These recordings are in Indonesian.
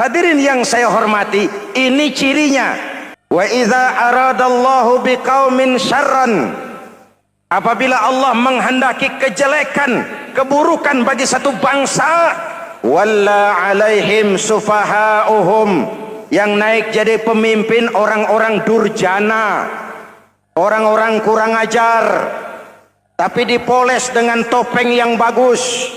Hadirin yang saya hormati, ini cirinya. Wa idza aradallahu biqaumin syarran, apabila Allah menghendaki kejelekan, keburukan bagi satu bangsa, walla alaihim sufahauhum, yang naik jadi pemimpin orang-orang durjana, orang-orang kurang ajar, tapi dipoles dengan topeng yang bagus.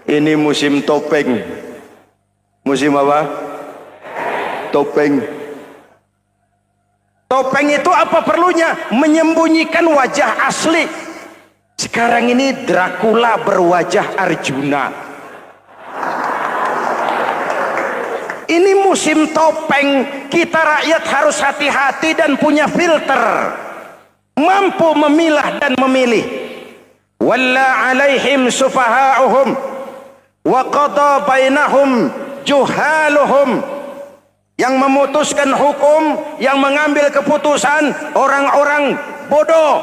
Ini musim topeng. Musim apa? Topeng. Topeng itu apa perlunya? Menyembunyikan wajah asli. Sekarang ini Dracula berwajah Arjuna. Ini musim topeng. Kita rakyat harus hati-hati dan punya filter, mampu memilah dan memilih. Walla alaihim sufahauhum wa qada bainahum juhaluhum, yang memutuskan hukum, yang mengambil keputusan orang-orang bodoh.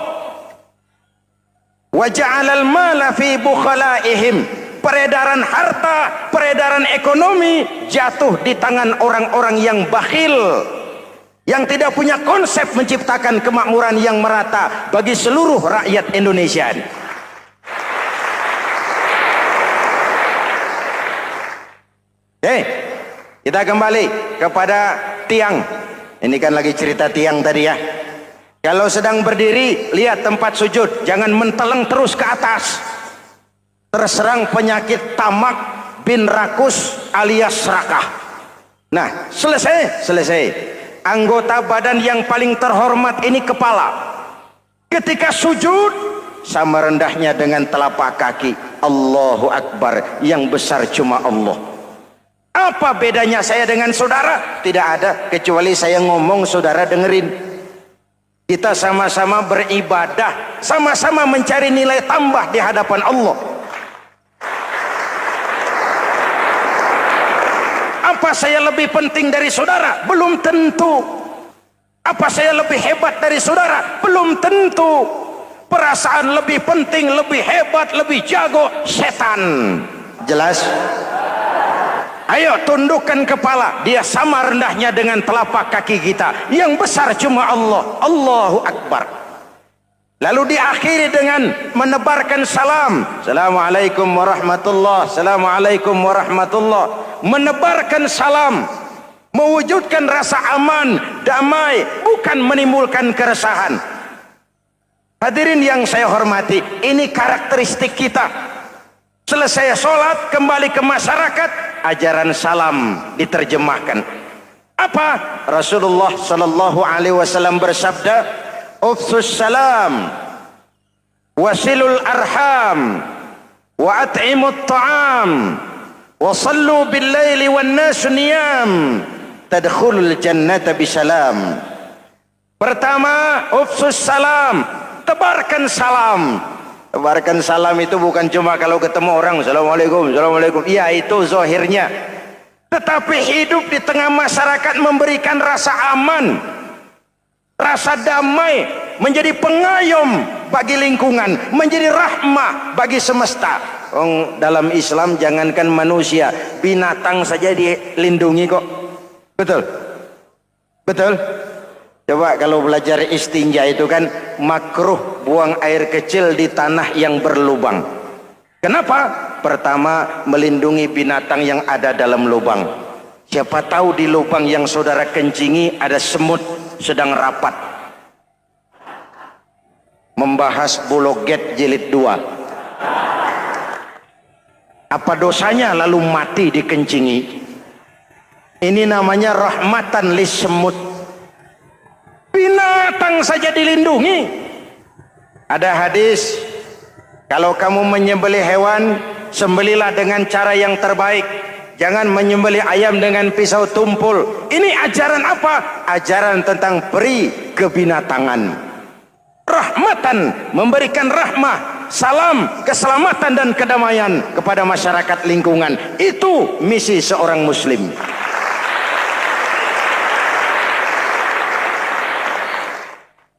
Wa ja'alal mala fi bukhalaihim, peredaran harta, peredaran ekonomi jatuh di tangan orang-orang yang bakhil, yang tidak punya konsep menciptakan kemakmuran yang merata bagi seluruh rakyat Indonesia. Kita kembali kepada tiang. Ini kan lagi cerita tiang tadi ya. Kalau sedang berdiri, lihat tempat sujud, jangan menteleng terus ke atas. Terserang penyakit tamak bin rakus alias serakah. Nah, selesai. Anggota badan yang paling terhormat ini kepala. Ketika sujud, sama rendahnya dengan telapak kaki. Allahu Akbar, yang besar cuma Allah. Apa bedanya saya dengan saudara? Tidak ada, kecuali saya ngomong saudara dengerin. Kita sama-sama beribadah, sama-sama mencari nilai tambah di hadapan Allah. Apa saya lebih penting dari saudara? Belum tentu. Apa saya lebih hebat dari saudara? Belum tentu. Perasaan lebih penting, lebih hebat, lebih jago setan. Jelas? Ayo tundukkan kepala, dia sama rendahnya dengan telapak kaki kita. Yang besar cuma Allah. Allahu Akbar. Lalu diakhiri dengan menebarkan salam. Assalamualaikum warahmatullah. Assalamualaikum warahmatullah. Menebarkan salam, mewujudkan rasa aman, damai, bukan menimbulkan keresahan. Hadirin yang saya hormati, ini karakteristik kita. Selesai sholat, kembali ke masyarakat, ajaran salam diterjemahkan. Apa? Rasulullah sallallahu alaihi wasallam bersabda, "Ufsus salam, wasilul arham, wa at'imut ta'am, wa sallu bil laili wan nasu niyam, tadkhulul jannata bisalam." Pertama, ufsus salam, tebarkan salam. Tebarkan salam itu bukan cuma kalau ketemu orang assalamualaikum, assalamualaikum. Iya, itu zahirnya. Tetapi hidup di tengah masyarakat memberikan rasa aman, rasa damai, menjadi pengayom bagi lingkungan, menjadi rahmah bagi semesta. Dalam Islam jangankan manusia, binatang saja dilindungi kok. Betul? Betul? Coba kalau belajar istinja itu kan makruh buang air kecil di tanah yang berlubang. Kenapa? Pertama, melindungi binatang yang ada dalam lubang. Siapa tahu di lubang yang saudara kencingi ada semut sedang rapat. Membahas Buloget jilid 2. Apa dosanya lalu mati dikencingi? Ini namanya rahmatan lis semut. Binatang saja dilindungi. Ada hadis, kalau kamu menyembelih hewan, sembelilah dengan cara yang terbaik. Jangan menyembelih ayam dengan pisau tumpul. Ini ajaran apa? Ajaran tentang peri kebinatangan. Rahmatan, memberikan rahmah, salam, keselamatan dan kedamaian kepada masyarakat lingkungan. Itu misi seorang muslim.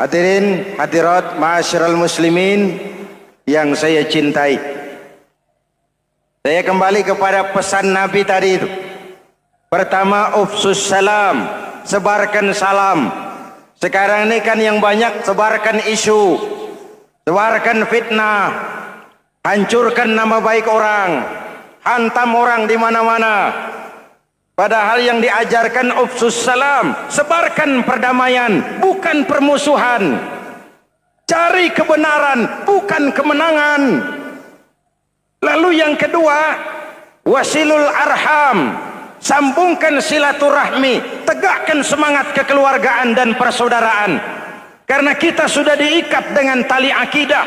Hadirin hadirat ma'asyiral muslimin yang saya cintai, Saya kembali kepada pesan Nabi tadi itu. Pertama, ufsus salam, sebarkan salam. Sekarang ini kan yang banyak sebarkan isu, sebarkan fitnah, hancurkan nama baik orang, hantam orang di mana-mana. Padahal yang diajarkan ufsus salam, sebarkan perdamaian, bukan permusuhan. Cari kebenaran, bukan kemenangan. Lalu yang kedua, wasilul arham, sambungkan silaturahmi, tegakkan semangat kekeluargaan dan persaudaraan. Karena kita sudah diikat dengan tali akidah.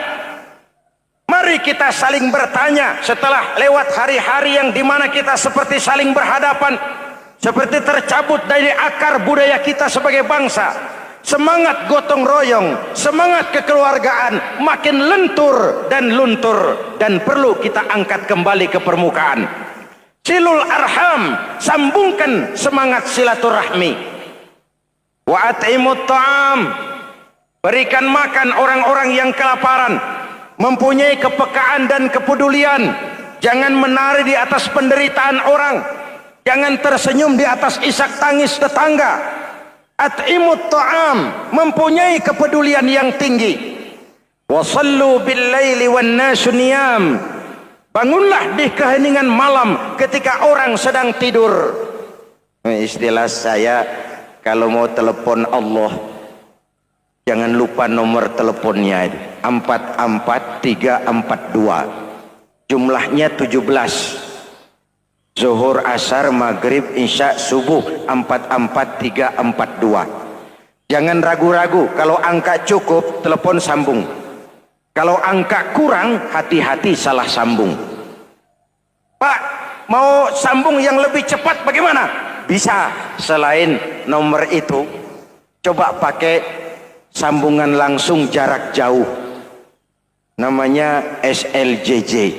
Mari kita saling bertanya setelah lewat hari-hari yang dimana kita seperti saling berhadapan, seperti tercabut dari akar budaya kita sebagai bangsa. Semangat gotong royong, semangat kekeluargaan makin lentur dan luntur, dan perlu kita angkat kembali ke permukaan. Silul arham, sambungkan semangat silaturahmi. Wa at'imut ta'am, berikan makan orang-orang yang kelaparan, mempunyai kepekaan dan kepedulian. Jangan menari di atas penderitaan orang, jangan tersenyum di atas isak tangis tetangga. At'imut ta'am, mempunyai kepedulian yang tinggi. Wasallu bil laili wan nasu niyam, bangunlah di keheningan malam ketika orang sedang tidur. Istilah saya, kalau mau telepon Allah, jangan lupa nomor teleponnya, 44342, jumlahnya 17. Zuhur, asar, maghrib, isya, subuh, 44342. Jangan ragu-ragu, kalau angka cukup telepon sambung, kalau angka kurang hati-hati salah sambung. Pak, mau sambung yang lebih cepat bagaimana? Bisa, selain nomor itu coba pakai sambungan langsung jarak jauh, namanya SLJJ.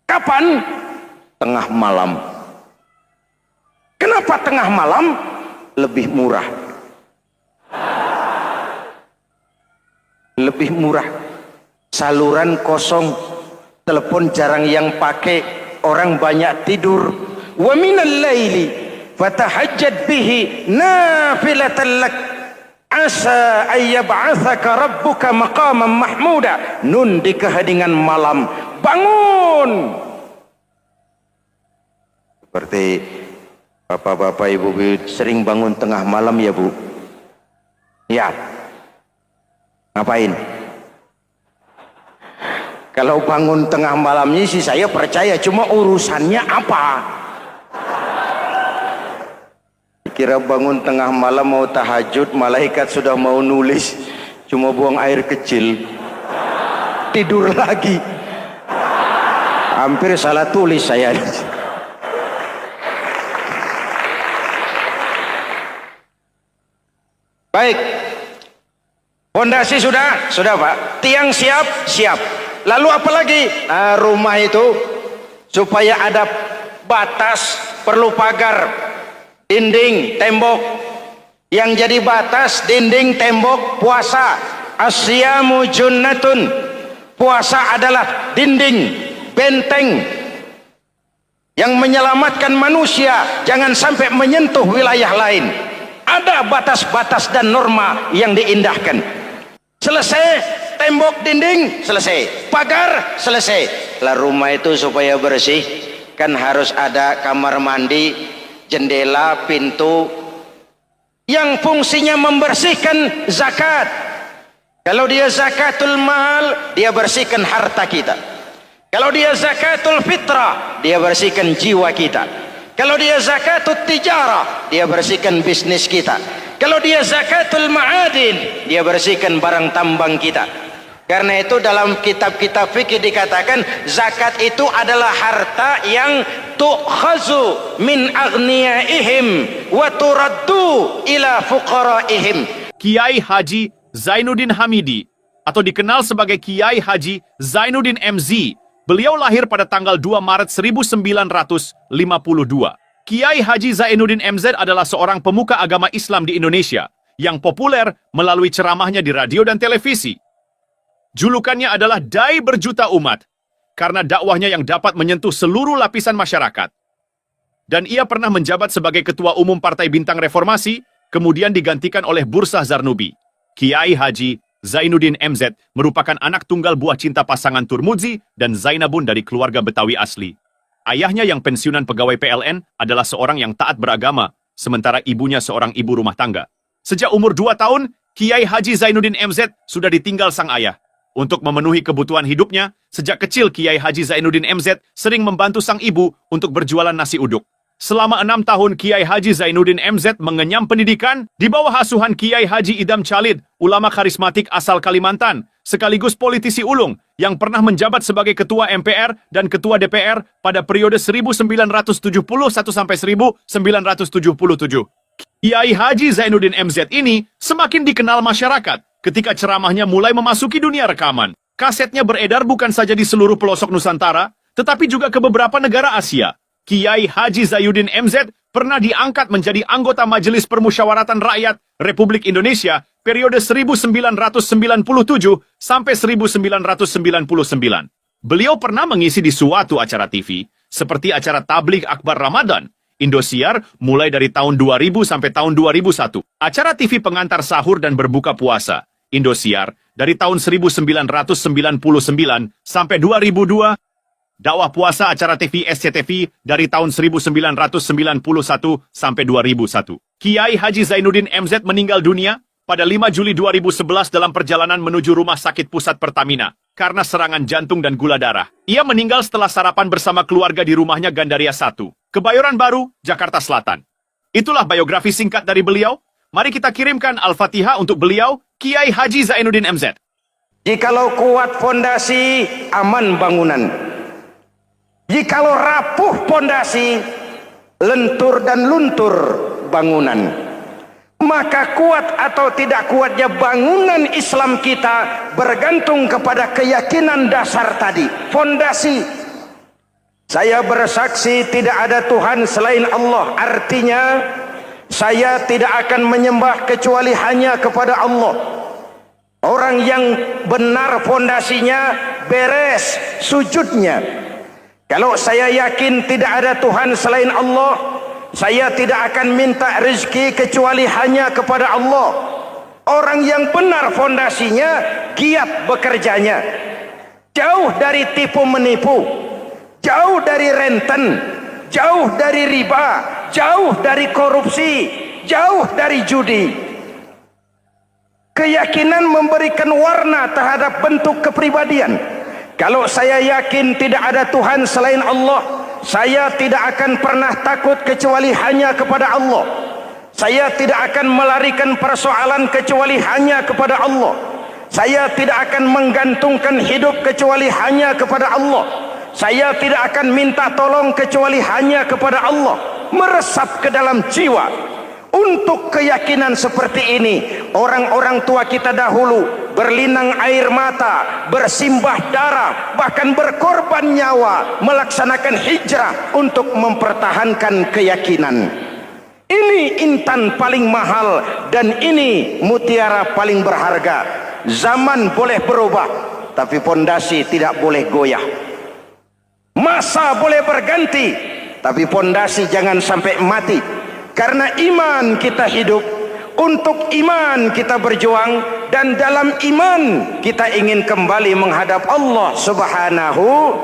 Kapan? Tengah malam. Kenapa tengah malam? Lebih murah. Lebih murah. Saluran kosong, telepon jarang yang pakai, orang banyak tidur. Wa minal laili fatahajjad bihi nafilatan lak asa ayyab'atsaka rabbuka maqaman mahmuda. Nun, di keheningan malam bangun. Seperti bapak-bapak, ibu-ibu sering bangun tengah malam ya Bu? Ya. Ngapain? Kalau bangun tengah malamnya sih saya percaya, cuma urusannya apa? Kira bangun tengah malam mau tahajud, malaikat sudah mau nulis, cuma buang air kecil, tidur lagi. Hampir salah tulis saya. Baik, fondasi sudah Pak, tiang siap, lalu apa lagi? Nah, rumah itu supaya ada batas, perlu pagar, dinding, tembok. Yang jadi batas, dinding, tembok, puasa. Asyamu junnatun, puasa adalah dinding, benteng yang menyelamatkan manusia jangan sampai menyentuh wilayah lain. Ada batas-batas dan norma yang diindahkan. Selesai, tembok, dinding, selesai. Pagar, selesai. Lah rumah itu supaya bersih, kan harus ada kamar mandi, jendela, pintu, yang fungsinya membersihkan zakat. Kalau dia zakatul mal, dia bersihkan harta kita. Kalau dia zakatul fitrah, dia bersihkan jiwa kita. Kalau dia zakatul tijarah, dia bersihkan bisnis kita. Kalau dia zakatul ma'adin, dia bersihkan barang tambang kita. Karena itu dalam kitab-kitab fikih dikatakan zakat itu adalah harta yang tu'khazu min aghniyaihim wa turaddu ila fuqaraihim. Kiai Haji Zainuddin Hamidi atau dikenal sebagai Kiai Haji Zainuddin MZ. Beliau lahir pada tanggal 2 Maret 1952. Kiai Haji Zainuddin MZ adalah seorang pemuka agama Islam di Indonesia yang populer melalui ceramahnya di radio dan televisi. Julukannya adalah Dai Berjuta Umat karena dakwahnya yang dapat menyentuh seluruh lapisan masyarakat. Dan ia pernah menjabat sebagai Ketua Umum Partai Bintang Reformasi, kemudian digantikan oleh Bursah Zarnubi. Kiai Haji Zainuddin MZ merupakan anak tunggal buah cinta pasangan Turmuzi dan Zainabun dari keluarga Betawi asli. Ayahnya yang pensiunan pegawai PLN adalah seorang yang taat beragama, sementara ibunya seorang ibu rumah tangga. Sejak umur 2 tahun, Kiai Haji Zainuddin MZ sudah ditinggal sang ayah. Untuk memenuhi kebutuhan hidupnya, sejak kecil Kiai Haji Zainuddin MZ sering membantu sang ibu untuk berjualan nasi uduk. Selama 6 tahun Kiai Haji Zainuddin MZ mengenyam pendidikan di bawah asuhan Kiai Haji Idam Chalid, ulama karismatik asal Kalimantan, sekaligus politisi ulung yang pernah menjabat sebagai Ketua MPR dan Ketua DPR pada periode 1971 sampai 1977. Kiai Haji Zainuddin MZ ini semakin dikenal masyarakat ketika ceramahnya mulai memasuki dunia rekaman. Kasetnya beredar bukan saja di seluruh pelosok Nusantara, tetapi juga ke beberapa negara Asia. Kiai Haji Zainuddin MZ pernah diangkat menjadi anggota Majelis Permusyawaratan Rakyat Republik Indonesia periode 1997 sampai 1999. Beliau pernah mengisi di suatu acara TV, seperti acara Tabligh Akbar Ramadan, Indosiar mulai dari tahun 2000 sampai tahun 2001. Acara TV pengantar sahur dan berbuka puasa, Indosiar, dari tahun 1999 sampai 2002. Dakwah puasa acara TV SCTV dari tahun 1991 sampai 2001. Kiai Haji Zainuddin MZ meninggal dunia pada 5 Juli 2011 dalam perjalanan menuju Rumah Sakit Pusat Pertamina karena serangan jantung dan gula darah. Ia meninggal setelah sarapan bersama keluarga di rumahnya Gandaria 1, Kebayoran Baru, Jakarta Selatan. Itulah biografi singkat dari beliau. Mari kita kirimkan Al-Fatihah untuk beliau, Kiai Haji Zainuddin MZ. Jikalau kuat fondasi, aman bangunan. Jikalau rapuh pondasi, lentur dan luntur bangunan. Maka kuat atau tidak kuatnya bangunan Islam kita bergantung kepada keyakinan dasar tadi, fondasi. Saya bersaksi tidak ada Tuhan selain Allah, artinya saya tidak akan menyembah kecuali hanya kepada Allah. Orang yang benar fondasinya beres sujudnya. Kalau saya yakin tidak ada Tuhan selain Allah, saya tidak akan minta rezeki kecuali hanya kepada Allah. Orang yang benar fondasinya, giat bekerjanya. Jauh dari tipu menipu, jauh dari renten, jauh dari riba, jauh dari korupsi, jauh dari judi. Keyakinan memberikan warna terhadap bentuk kepribadian. Kalau saya yakin tidak ada Tuhan selain Allah, saya tidak akan pernah takut kecuali hanya kepada Allah. Saya tidak akan melarikan persoalan kecuali hanya kepada Allah. Saya tidak akan menggantungkan hidup kecuali hanya kepada Allah. Saya tidak akan minta tolong kecuali hanya kepada Allah. Meresap ke dalam jiwa. Untuk keyakinan seperti ini, orang-orang tua kita dahulu berlinang air mata, bersimbah darah, bahkan berkorban nyawa, melaksanakan hijrah untuk mempertahankan keyakinan. Ini intan paling mahal dan ini mutiara paling berharga. Zaman boleh berubah, tapi fondasi tidak boleh goyah. Masa boleh berganti, tapi fondasi jangan sampai mati. Karena iman kita hidup, untuk iman kita berjuang, dan dalam iman kita ingin kembali menghadap Allah Subhanahu.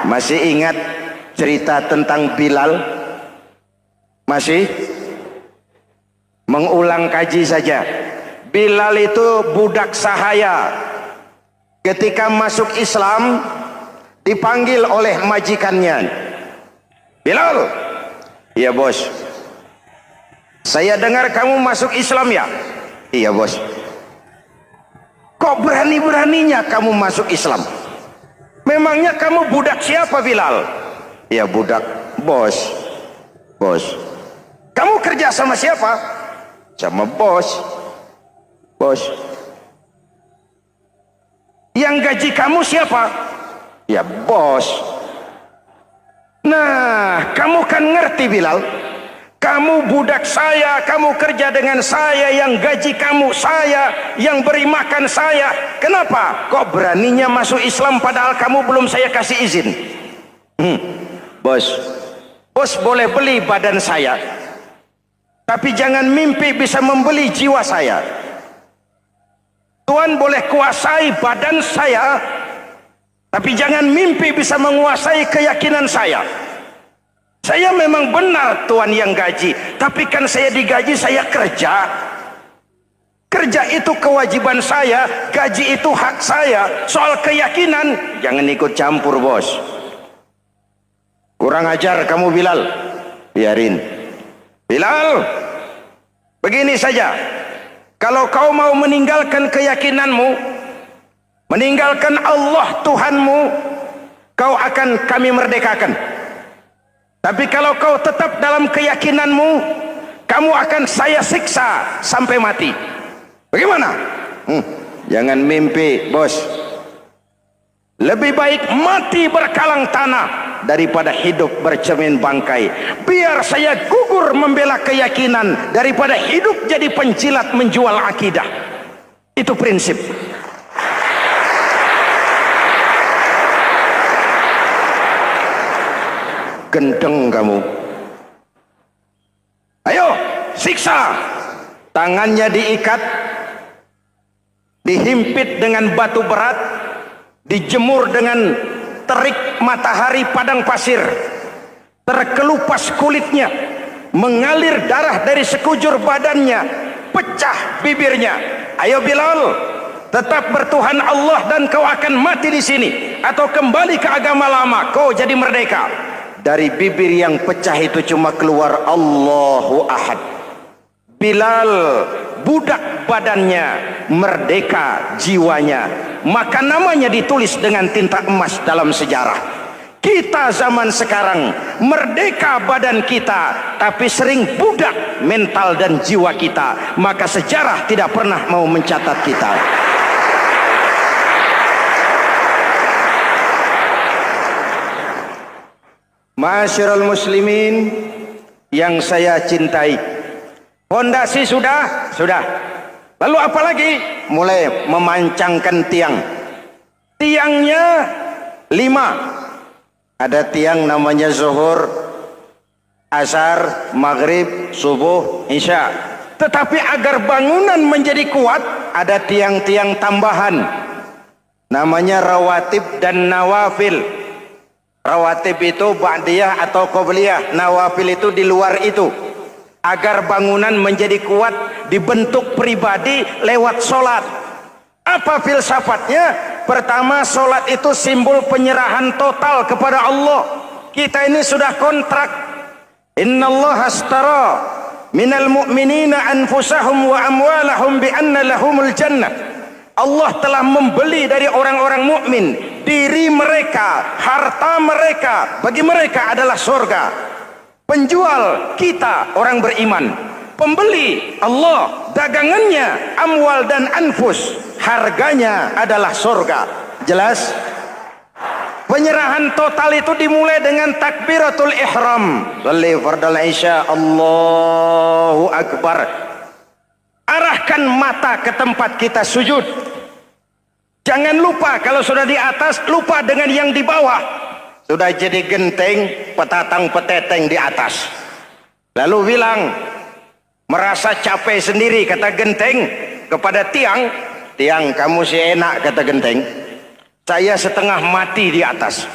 Masih ingat cerita tentang Bilal? Masih? Mengulang kaji saja. Bilal itu budak sahaya. Ketika masuk Islam, dipanggil oleh majikannya. Bilal, iya bos. Saya dengar kamu masuk Islam ya? Iya bos. Kok berani-beraninya kamu masuk Islam? Memangnya kamu budak siapa Bilal? Iya budak bos. Bos. Kamu kerja sama siapa? Sama bos. Bos. Yang gaji kamu siapa? Ya bos. Nah, kamu kan ngerti Bilal, Kamu budak saya, kamu kerja dengan saya, yang gaji kamu saya, yang beri makan saya. Kenapa? Kok beraninya masuk Islam padahal kamu belum saya kasih izin? Bos boleh beli badan saya, tapi jangan mimpi bisa membeli jiwa saya. Tuan boleh kuasai badan saya, tapi jangan mimpi bisa menguasai keyakinan saya. Saya memang benar Tuan yang gaji, tapi kan saya digaji, saya kerja. Kerja itu kewajiban saya, gaji itu hak saya. Soal keyakinan, jangan ikut campur bos. Kurang ajar kamu Bilal. Biarin. Bilal, begini saja. Kalau kau mau meninggalkan keyakinanmu, meninggalkan Allah Tuhanmu, kau akan kami merdekakan. Tapi kalau kau tetap dalam keyakinanmu, kamu akan saya siksa sampai mati. Bagaimana? Jangan mimpi bos. Lebih baik mati berkalang tanah daripada hidup bercermin bangkai. Biar saya gugur membela keyakinan daripada hidup jadi penjilat menjual akidah. Itu prinsip. Gendeng kamu. Ayo siksa. Tangannya diikat, dihimpit dengan batu berat, dijemur dengan terik matahari padang pasir, terkelupas kulitnya, mengalir darah dari sekujur badannya, pecah bibirnya. Ayo Bilal, tetap bertuhan Allah dan kau akan mati di sini, atau kembali ke agama lama, kau jadi merdeka. Dari bibir yang pecah itu cuma keluar Allahu Ahad. Bilal budak badannya, merdeka jiwanya, maka namanya ditulis dengan tinta emas dalam sejarah. Kita zaman sekarang merdeka badan kita, tapi sering budak mental dan jiwa kita, maka sejarah tidak pernah mau mencatat kita. Masyarul muslimin yang saya cintai, fondasi sudah. Lalu apa lagi? Mulai memancangkan tiang. Tiangnya 5. Ada tiang namanya zuhur, asar, maghrib, subuh, isya. Tetapi agar bangunan menjadi kuat, ada tiang-tiang tambahan. Namanya rawatib dan nawafil. Rawatib itu ba'diyah atau qobliyah, nawafil itu di luar itu. Agar bangunan menjadi kuat, dibentuk pribadi lewat solat. Apa filsafatnya? Pertama, solat itu simbol penyerahan total kepada Allah. Kita ini sudah kontrak. Innallaha astara minal mu'minina anfusahum wa amwalahum bi anna lahumul jannah. Allah telah membeli dari orang-orang mukmin diri mereka, harta mereka, bagi mereka adalah surga. Penjual kita orang beriman, pembeli Allah, dagangannya amwal dan anfus, harganya adalah surga. Jelas? Penyerahan total itu dimulai dengan takbiratul ihram. Shalli fardal isya, Allahu akbar. Arahkan mata ke tempat kita sujud. Jangan lupa kalau sudah di atas, lupa dengan yang di bawah. Sudah jadi genteng, petatang peteteng di atas. Lalu bilang, merasa capek sendiri, kata genteng kepada tiang. Tiang, kamu sih enak, kata genteng. Saya setengah mati di atas.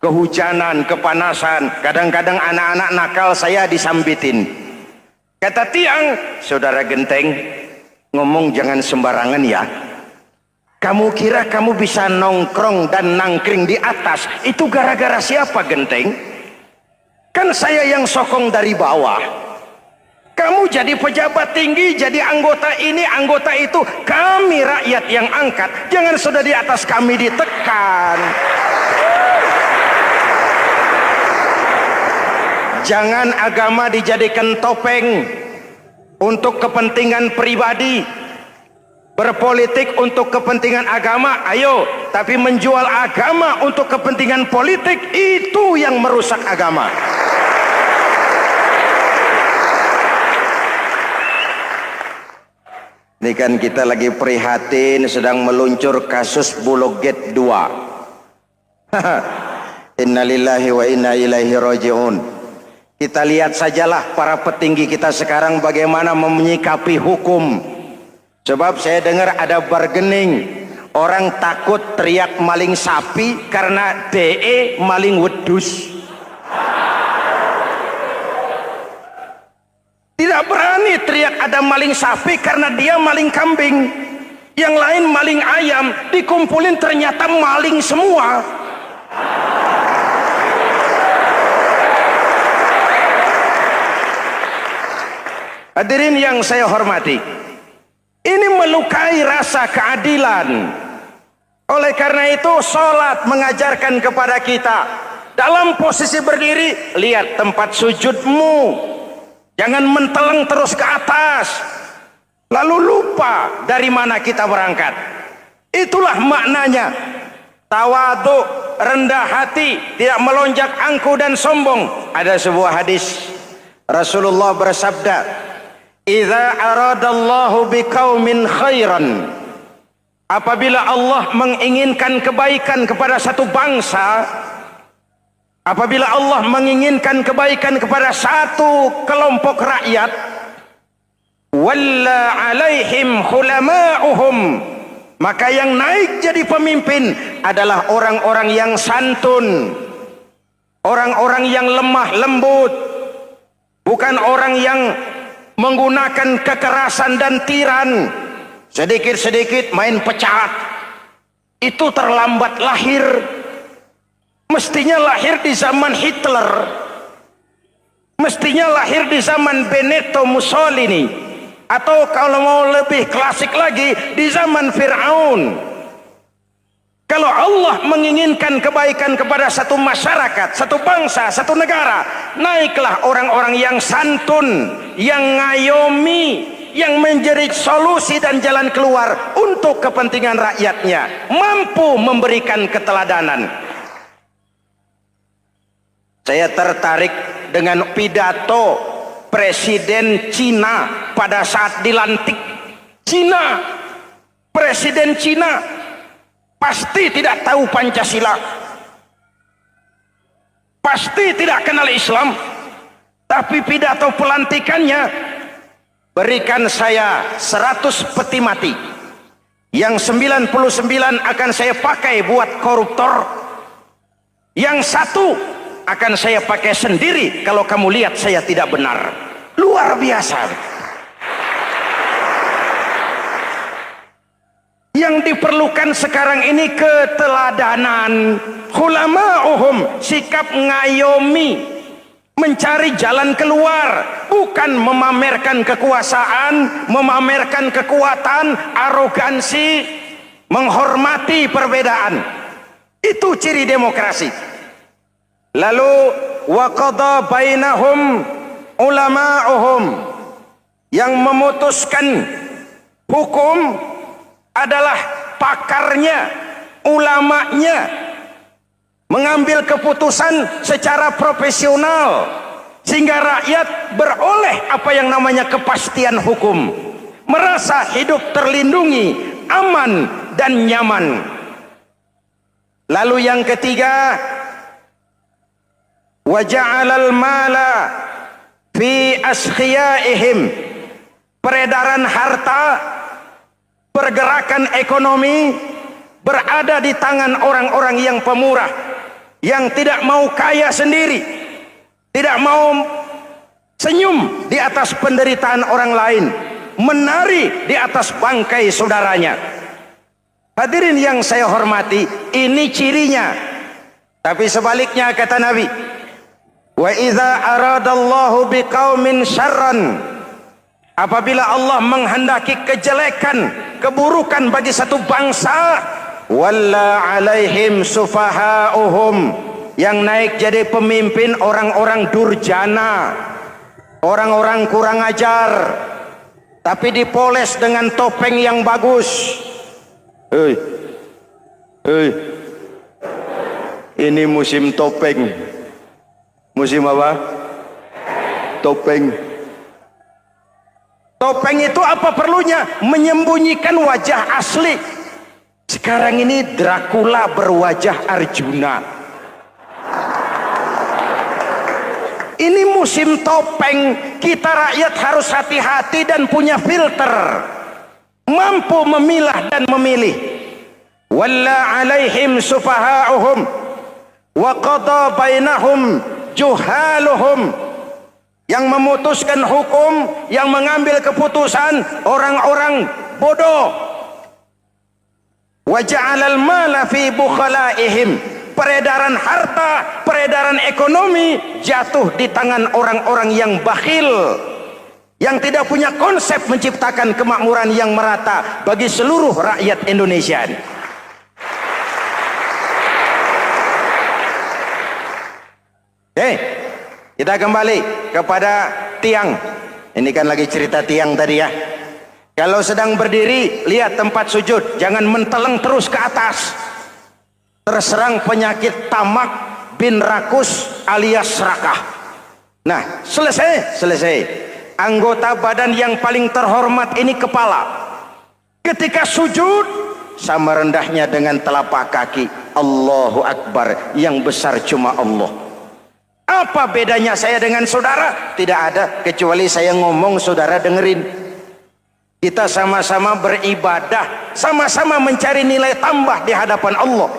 Kehujanan, kepanasan, kadang-kadang anak-anak nakal saya disambitin. Kata tiang, saudara genteng, ngomong jangan sembarangan ya. Kamu kira kamu bisa nongkrong dan nangkring di atas, itu gara-gara siapa genteng? Kan saya yang sokong dari bawah. Kamu jadi pejabat tinggi, jadi anggota ini, anggota itu. Kami rakyat yang angkat, jangan sudah di atas kami ditekan. Jangan agama dijadikan topeng untuk kepentingan pribadi. Berpolitik untuk kepentingan agama, ayo. Tapi menjual agama untuk kepentingan politik, itu yang merusak agama. Ini kan kita lagi prihatin sedang meluncur kasus Bulog Gate 2. Innalillahi wa inna ilaihi raji'un. Kita lihat sajalah para petinggi kita sekarang bagaimana menyikapi hukum. Sebab saya dengar ada bargaining, orang takut teriak maling sapi karena DE maling wedus. Tidak berani teriak ada maling sapi karena dia maling kambing. Yang lain maling ayam, dikumpulin ternyata maling semua. Hadirin yang saya hormati, ini melukai rasa keadilan. Oleh karena itu sholat mengajarkan kepada kita, dalam posisi berdiri, lihat tempat sujudmu. Jangan menteleng terus ke atas, lalu lupa dari mana kita berangkat. Itulah maknanya tawadhu, rendah hati, tidak melonjak angku dan sombong. Ada sebuah hadis Rasulullah bersabda, "Idza aradallahu biqaumin khairan." Apabila Allah menginginkan kebaikan kepada satu bangsa, apabila Allah menginginkan kebaikan kepada satu kelompok rakyat, walla alaihim hulama'uhum, maka yang naik jadi pemimpin adalah orang-orang yang santun, orang-orang yang lemah lembut, bukan orang yang menggunakan kekerasan dan tiran, sedikit-sedikit main pecat. Itu terlambat lahir. Mestinya lahir di zaman Hitler, mestinya lahir di zaman Benito Mussolini, atau kalau mau lebih klasik lagi di zaman Fir'aun. Kalau Allah menginginkan kebaikan kepada satu masyarakat, satu bangsa, satu negara, naiklah orang-orang yang santun, yang ngayomi, yang menjadi solusi dan jalan keluar untuk kepentingan rakyatnya, mampu memberikan keteladanan. Saya tertarik dengan pidato Presiden Cina pada saat dilantik. Cina, Presiden Cina pasti tidak tahu Pancasila, pasti tidak kenal Islam, tapi pidato pelantikannya, berikan saya 100 peti mati, yang 99 akan saya pakai buat koruptor, yang satu akan saya pakai sendiri kalau kamu lihat saya tidak benar. Luar biasa. Yang diperlukan sekarang ini keteladanan, hulama'uhum, sikap ngayomi, mencari jalan keluar, bukan memamerkan kekuasaan, memamerkan kekuatan, arogansi, menghormati perbedaan. Itu ciri demokrasi. Lalu waqada bainahum ulama'uhum, yang memutuskan hukum adalah pakarnya, ulamanya, mengambil keputusan secara profesional sehingga rakyat beroleh apa yang namanya kepastian hukum, merasa hidup terlindungi, aman dan nyaman. Lalu yang ketiga, wa ja'alal mala fi askhiyaihim, peredaran harta, pergerakan ekonomi berada di tangan orang-orang yang pemurah, yang tidak mau kaya sendiri, tidak mau senyum di atas penderitaan orang lain, menari di atas bangkai saudaranya. Hadirin yang saya hormati, ini cirinya. Tapi sebaliknya kata Nabi, wa idza aradallahu biqaumin syarran, apabila Allah menghendaki kejelekan, keburukan bagi satu bangsa, walla alaihim sufahauhum, yang naik jadi pemimpin orang-orang durjana, orang-orang kurang ajar, tapi dipoles dengan topeng yang bagus. Ini musim topeng. Musim apa? Topeng. Topeng itu apa perlunya? Menyembunyikan wajah asli. Sekarang ini Dracula berwajah Arjuna. Ini musim topeng, kita rakyat harus hati-hati dan punya filter, mampu memilah dan memilih. Walla alaihim sufaha'uhum wa qada bainahum juhaluhum. Yang memutuskan hukum, yang mengambil keputusan orang-orang bodoh. Wa ja'alal mala fi bukhalaihim. Peredaran harta, peredaran ekonomi jatuh di tangan orang-orang yang bakhil, yang tidak punya konsep menciptakan kemakmuran yang merata bagi seluruh rakyat Indonesia. Kita kembali kepada tiang. Ini kan lagi cerita tiang tadi ya. Kalau sedang berdiri, lihat tempat sujud, jangan menteleng terus ke atas. Terserang penyakit tamak bin rakus alias serakah. Nah, selesai. Anggota badan yang paling terhormat ini kepala. Ketika sujud, sama rendahnya dengan telapak kaki. Allahu Akbar, yang besar cuma Allah. Apa bedanya saya dengan saudara? Tidak ada, kecuali saya ngomong saudara dengerin. Kita sama-sama beribadah, sama-sama mencari nilai tambah di hadapan Allah.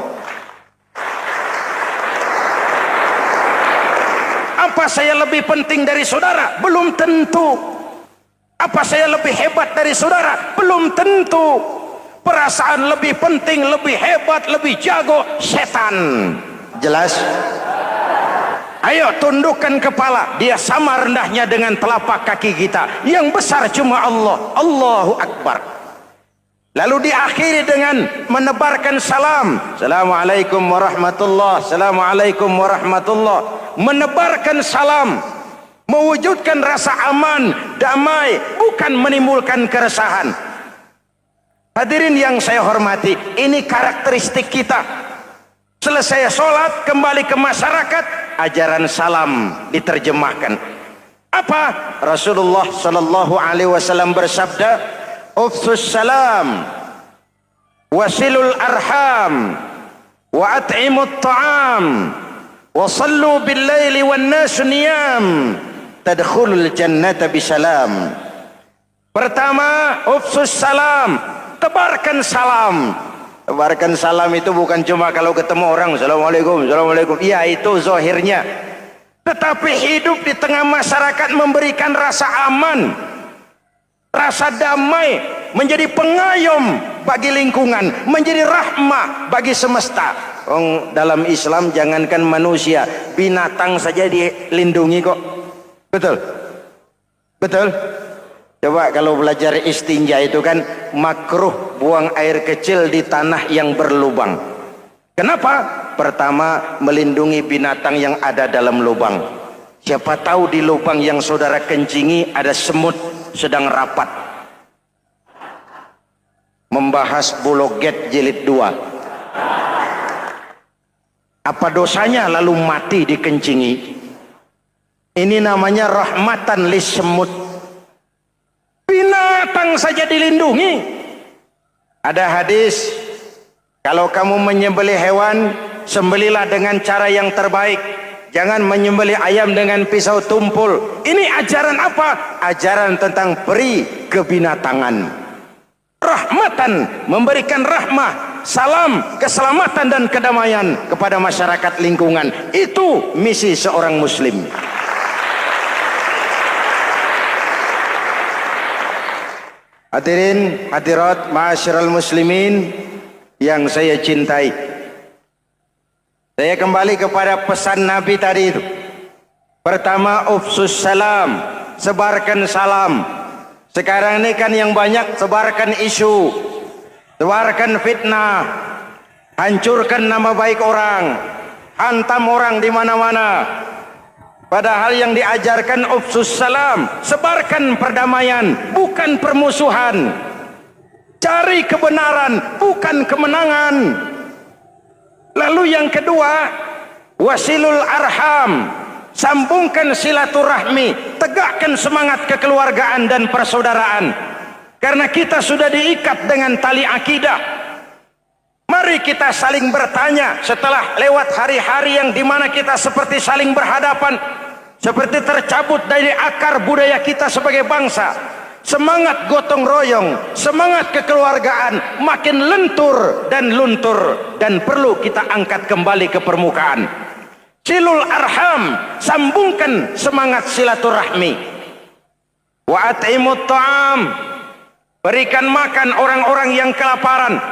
Apa saya lebih penting dari saudara? Belum tentu. Apa saya lebih hebat dari saudara? Belum tentu. Perasaan lebih penting, lebih hebat, lebih jago setan. Jelas? Ayo tundukkan kepala. Dia sama rendahnya dengan telapak kaki kita. Yang besar cuma Allah. Allahu Akbar. Lalu diakhiri dengan menebarkan salam. Assalamualaikum warahmatullah. Assalamualaikum warahmatullah. Menebarkan salam, mewujudkan rasa aman, damai, bukan menimbulkan keresahan. Hadirin yang saya hormati, ini karakteristik kita. Selesai sholat, kembali ke masyarakat, ajaran salam diterjemahkan. Apa? Rasulullah Sallallahu Alaihi Wasallam bersabda, "Ufsus salam, wasilul arham, wa at'imut ta'am, wa sallu bil laili wan nasu niyam, tadkhulul jannata bisalam." Pertama, ufsus salam, tebarkan salam. Tebarkan salam itu bukan cuma kalau ketemu orang assalamualaikum, assalamualaikum. Iya, itu zahirnya. Tetapi hidup di tengah masyarakat memberikan rasa aman, rasa damai, menjadi pengayom bagi lingkungan, menjadi rahmah bagi semesta. Dalam Islam jangankan manusia, binatang saja dilindungi kok. Betul? Betul? Coba kalau belajar istinja itu kan makruh buang air kecil di tanah yang berlubang. Kenapa? Pertama, melindungi binatang yang ada dalam lubang. Siapa tahu di lubang yang saudara kencingi ada semut sedang rapat. Membahas Bologet jilid 2. Apa dosanya lalu mati dikencingi? Ini namanya rahmatan lis semut. Binatang saja dilindungi. Ada hadis, kalau kamu menyembelih hewan, sembelilah dengan cara yang terbaik. Jangan menyembelih ayam dengan pisau tumpul. Ini ajaran apa? Ajaran tentang peri kebinatangan. Rahmatan, memberikan rahmah, salam, keselamatan dan kedamaian kepada masyarakat lingkungan. Itu misi seorang muslim. Hadirin, hadirat, ma'asyiral muslimin yang saya cintai. Saya kembali kepada pesan Nabi tadi itu. Pertama, ufsus salam, sebarkan salam. Sekarang ini kan yang banyak sebarkan isu, sebarkan fitnah, hancurkan nama baik orang, hantam orang di mana-mana. Padahal yang diajarkan ufsus salam, sebarkan perdamaian, bukan permusuhan. Cari kebenaran, bukan kemenangan. Lalu yang kedua, wasilul arham, sambungkan silaturahmi, tegakkan semangat kekeluargaan dan persaudaraan. Karena kita sudah diikat dengan tali akidah. Mari kita saling bertanya setelah lewat hari-hari yang dimana kita seperti saling berhadapan, seperti tercabut dari akar budaya kita sebagai bangsa. Semangat gotong royong, semangat kekeluargaan makin lentur dan luntur, dan perlu kita angkat kembali ke permukaan. Silul arham, sambungkan semangat silaturahmi. Wa at'imut ta'am, berikan makan orang-orang yang kelaparan,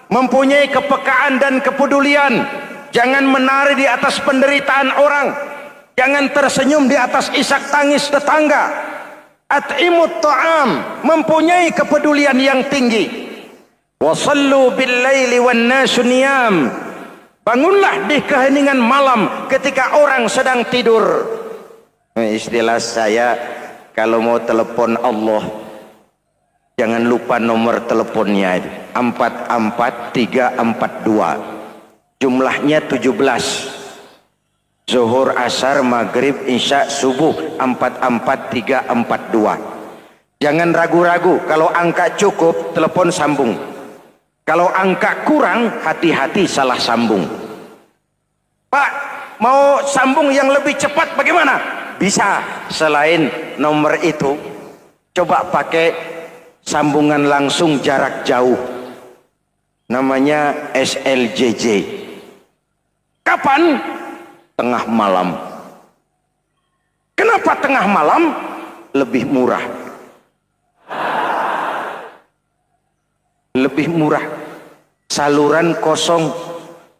mempunyai kepekaan dan kepedulian. Jangan menari di atas penderitaan orang, jangan tersenyum di atas isak tangis tetangga. At'imut ta'am, mempunyai kepedulian yang tinggi. Wa sallu bil laili wan nasu niyam, bangunlah di keheningan malam ketika orang sedang tidur. Istilah saya, kalau mau telepon Allah, jangan lupa nomor teleponnya, 44342. Jumlahnya 17. Zuhur, asar, maghrib, isya, subuh, 44342. Jangan ragu-ragu, kalau angka cukup, telepon sambung. Kalau angka kurang, hati-hati salah sambung. Pak, mau sambung yang lebih cepat bagaimana? Bisa, selain nomor itu, coba pakai sambungan langsung jarak jauh. Namanya SLJJ. Kapan? Tengah malam. Kenapa tengah malam? Lebih murah. Lebih murah. Saluran kosong,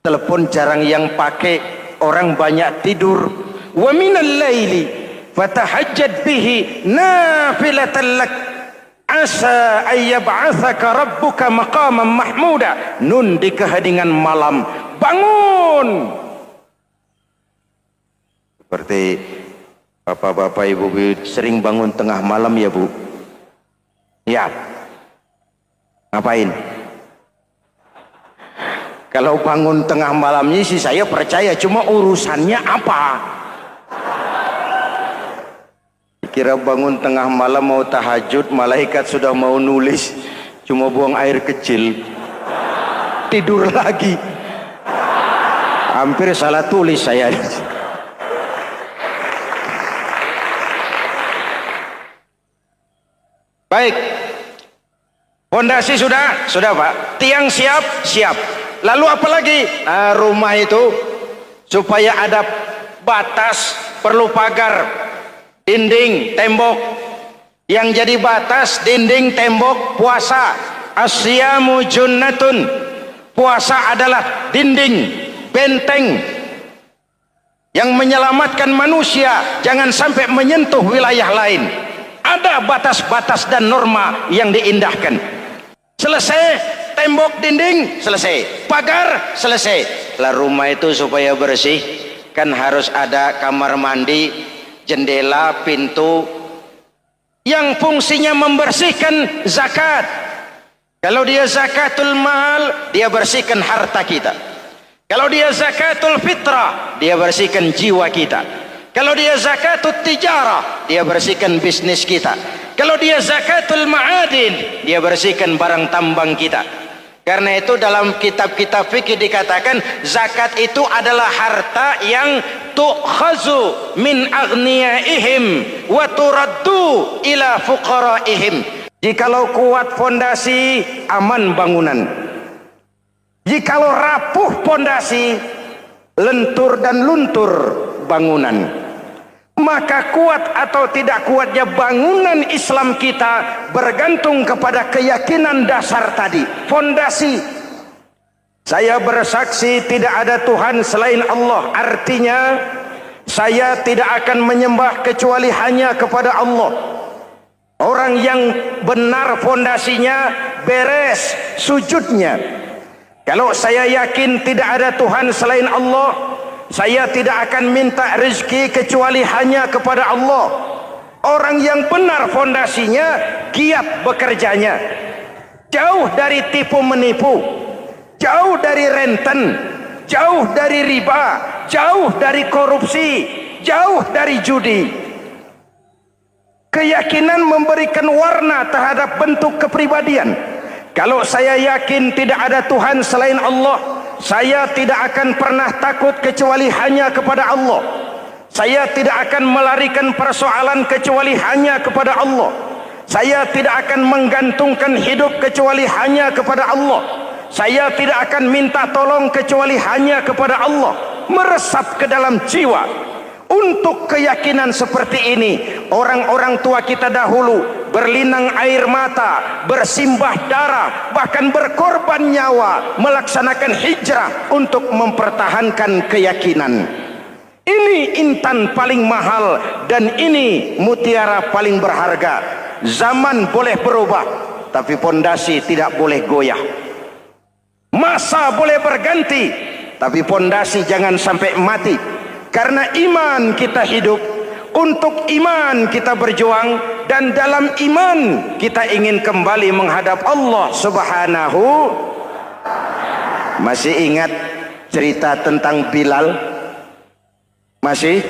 telepon jarang yang pakai, orang banyak tidur. Wa minal laili fatahajjad bihi nafilatan lak asa ayyab'atsaka rabbuka maqaman mahmuda. Nun di keheningan malam, bangun. Seperti bapak-bapak, ibu-ibu sering bangun tengah malam ya Bu? Ya. Ngapain? Kalau bangun tengah malamnya sih saya percaya, cuma urusannya apa? Kira bangun tengah malam mau tahajud, malaikat sudah mau nulis, cuma buang air kecil, tidur lagi. Hampir salah tulis saya. Baik, fondasi sudah Pak, tiang siap. Lalu apa lagi? Nah, rumah itu supaya ada batas, perlu pagar, dinding, tembok. Yang jadi batas, dinding, tembok, puasa. Asyamu junnatun, puasa adalah dinding, benteng yang menyelamatkan manusia jangan sampai menyentuh wilayah lain. Ada batas-batas dan norma yang diindahkan. Selesai, tembok, dinding, selesai. Pagar, selesai. Lah rumah itu supaya bersih, kan harus ada kamar mandi, jendela, pintu, yang fungsinya membersihkan zakat. Kalau dia zakatul mal, dia bersihkan harta kita. Kalau dia zakatul fitrah, dia bersihkan jiwa kita. Kalau dia zakatul tijarah, dia bersihkan bisnis kita. Kalau dia zakatul ma'adin, dia bersihkan barang tambang kita. Karena itu dalam kitab-kitab fikih dikatakan zakat itu adalah harta yang tu'khazu min aghniyaihim wa turaddu ila fuqaraihim. Jikalau kuat fondasi, aman bangunan. Jikalau rapuh fondasi, lentur dan luntur bangunan. Maka kuat atau tidak kuatnya bangunan Islam kita bergantung kepada keyakinan dasar tadi, fondasi. Saya bersaksi tidak ada Tuhan selain Allah, artinya saya tidak akan menyembah kecuali hanya kepada Allah. Orang yang benar fondasinya beres sujudnya. Kalau saya yakin tidak ada Tuhan selain Allah, saya tidak akan minta rezeki kecuali hanya kepada Allah. Orang yang benar fondasinya, giat bekerjanya, jauh dari tipu menipu, jauh dari renten, jauh dari riba, jauh dari korupsi, jauh dari judi. Keyakinan memberikan warna terhadap bentuk kepribadian. Kalau saya yakin tidak ada Tuhan selain Allah, saya tidak akan pernah takut kecuali hanya kepada Allah. Saya tidak akan melarikan persoalan kecuali hanya kepada Allah. Saya tidak akan menggantungkan hidup kecuali hanya kepada Allah. Saya tidak akan minta tolong kecuali hanya kepada Allah. Meresap ke dalam jiwa. Untuk keyakinan seperti ini, orang-orang tua kita dahulu berlinang air mata, bersimbah darah, bahkan berkorban nyawa, melaksanakan hijrah untuk mempertahankan keyakinan. Ini intan paling mahal dan ini mutiara paling berharga. Zaman boleh berubah, tapi pondasi tidak boleh goyah. Masa boleh berganti, tapi pondasi jangan sampai mati. Karena iman kita hidup, untuk iman kita berjuang, dan dalam iman kita ingin kembali menghadap Allah Subhanahu. Masih ingat cerita tentang Bilal? Masih?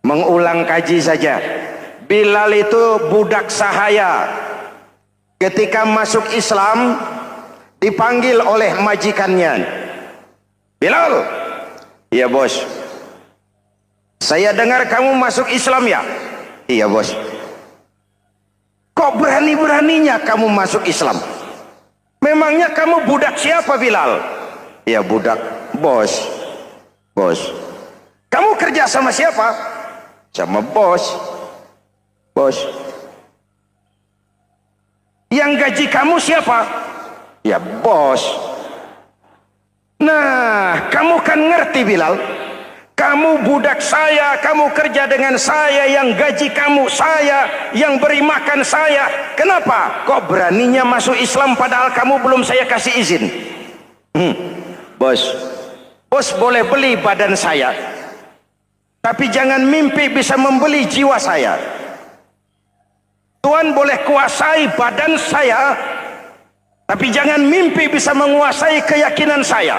Mengulang kaji saja. Bilal itu budak sahaya. Ketika masuk Islam, dipanggil oleh majikannya. Bilal, iya bos. Saya dengar kamu masuk Islam ya? Iya bos. Kok berani-beraninya kamu masuk Islam? Memangnya kamu budak siapa Bilal? Iya budak bos. Bos. Kamu kerja sama siapa? Sama bos. Bos. Yang gaji kamu siapa? Ya bos. Nah, kamu kan ngerti Bilal, kamu budak saya, kamu kerja dengan saya, yang gaji kamu saya, yang beri makan saya. Kenapa? Kok beraninya masuk Islam padahal kamu belum saya kasih izin? Bos, bos boleh beli badan saya, tapi jangan mimpi bisa membeli jiwa saya. Tuhan boleh kuasai badan saya, tapi jangan mimpi bisa menguasai keyakinan saya.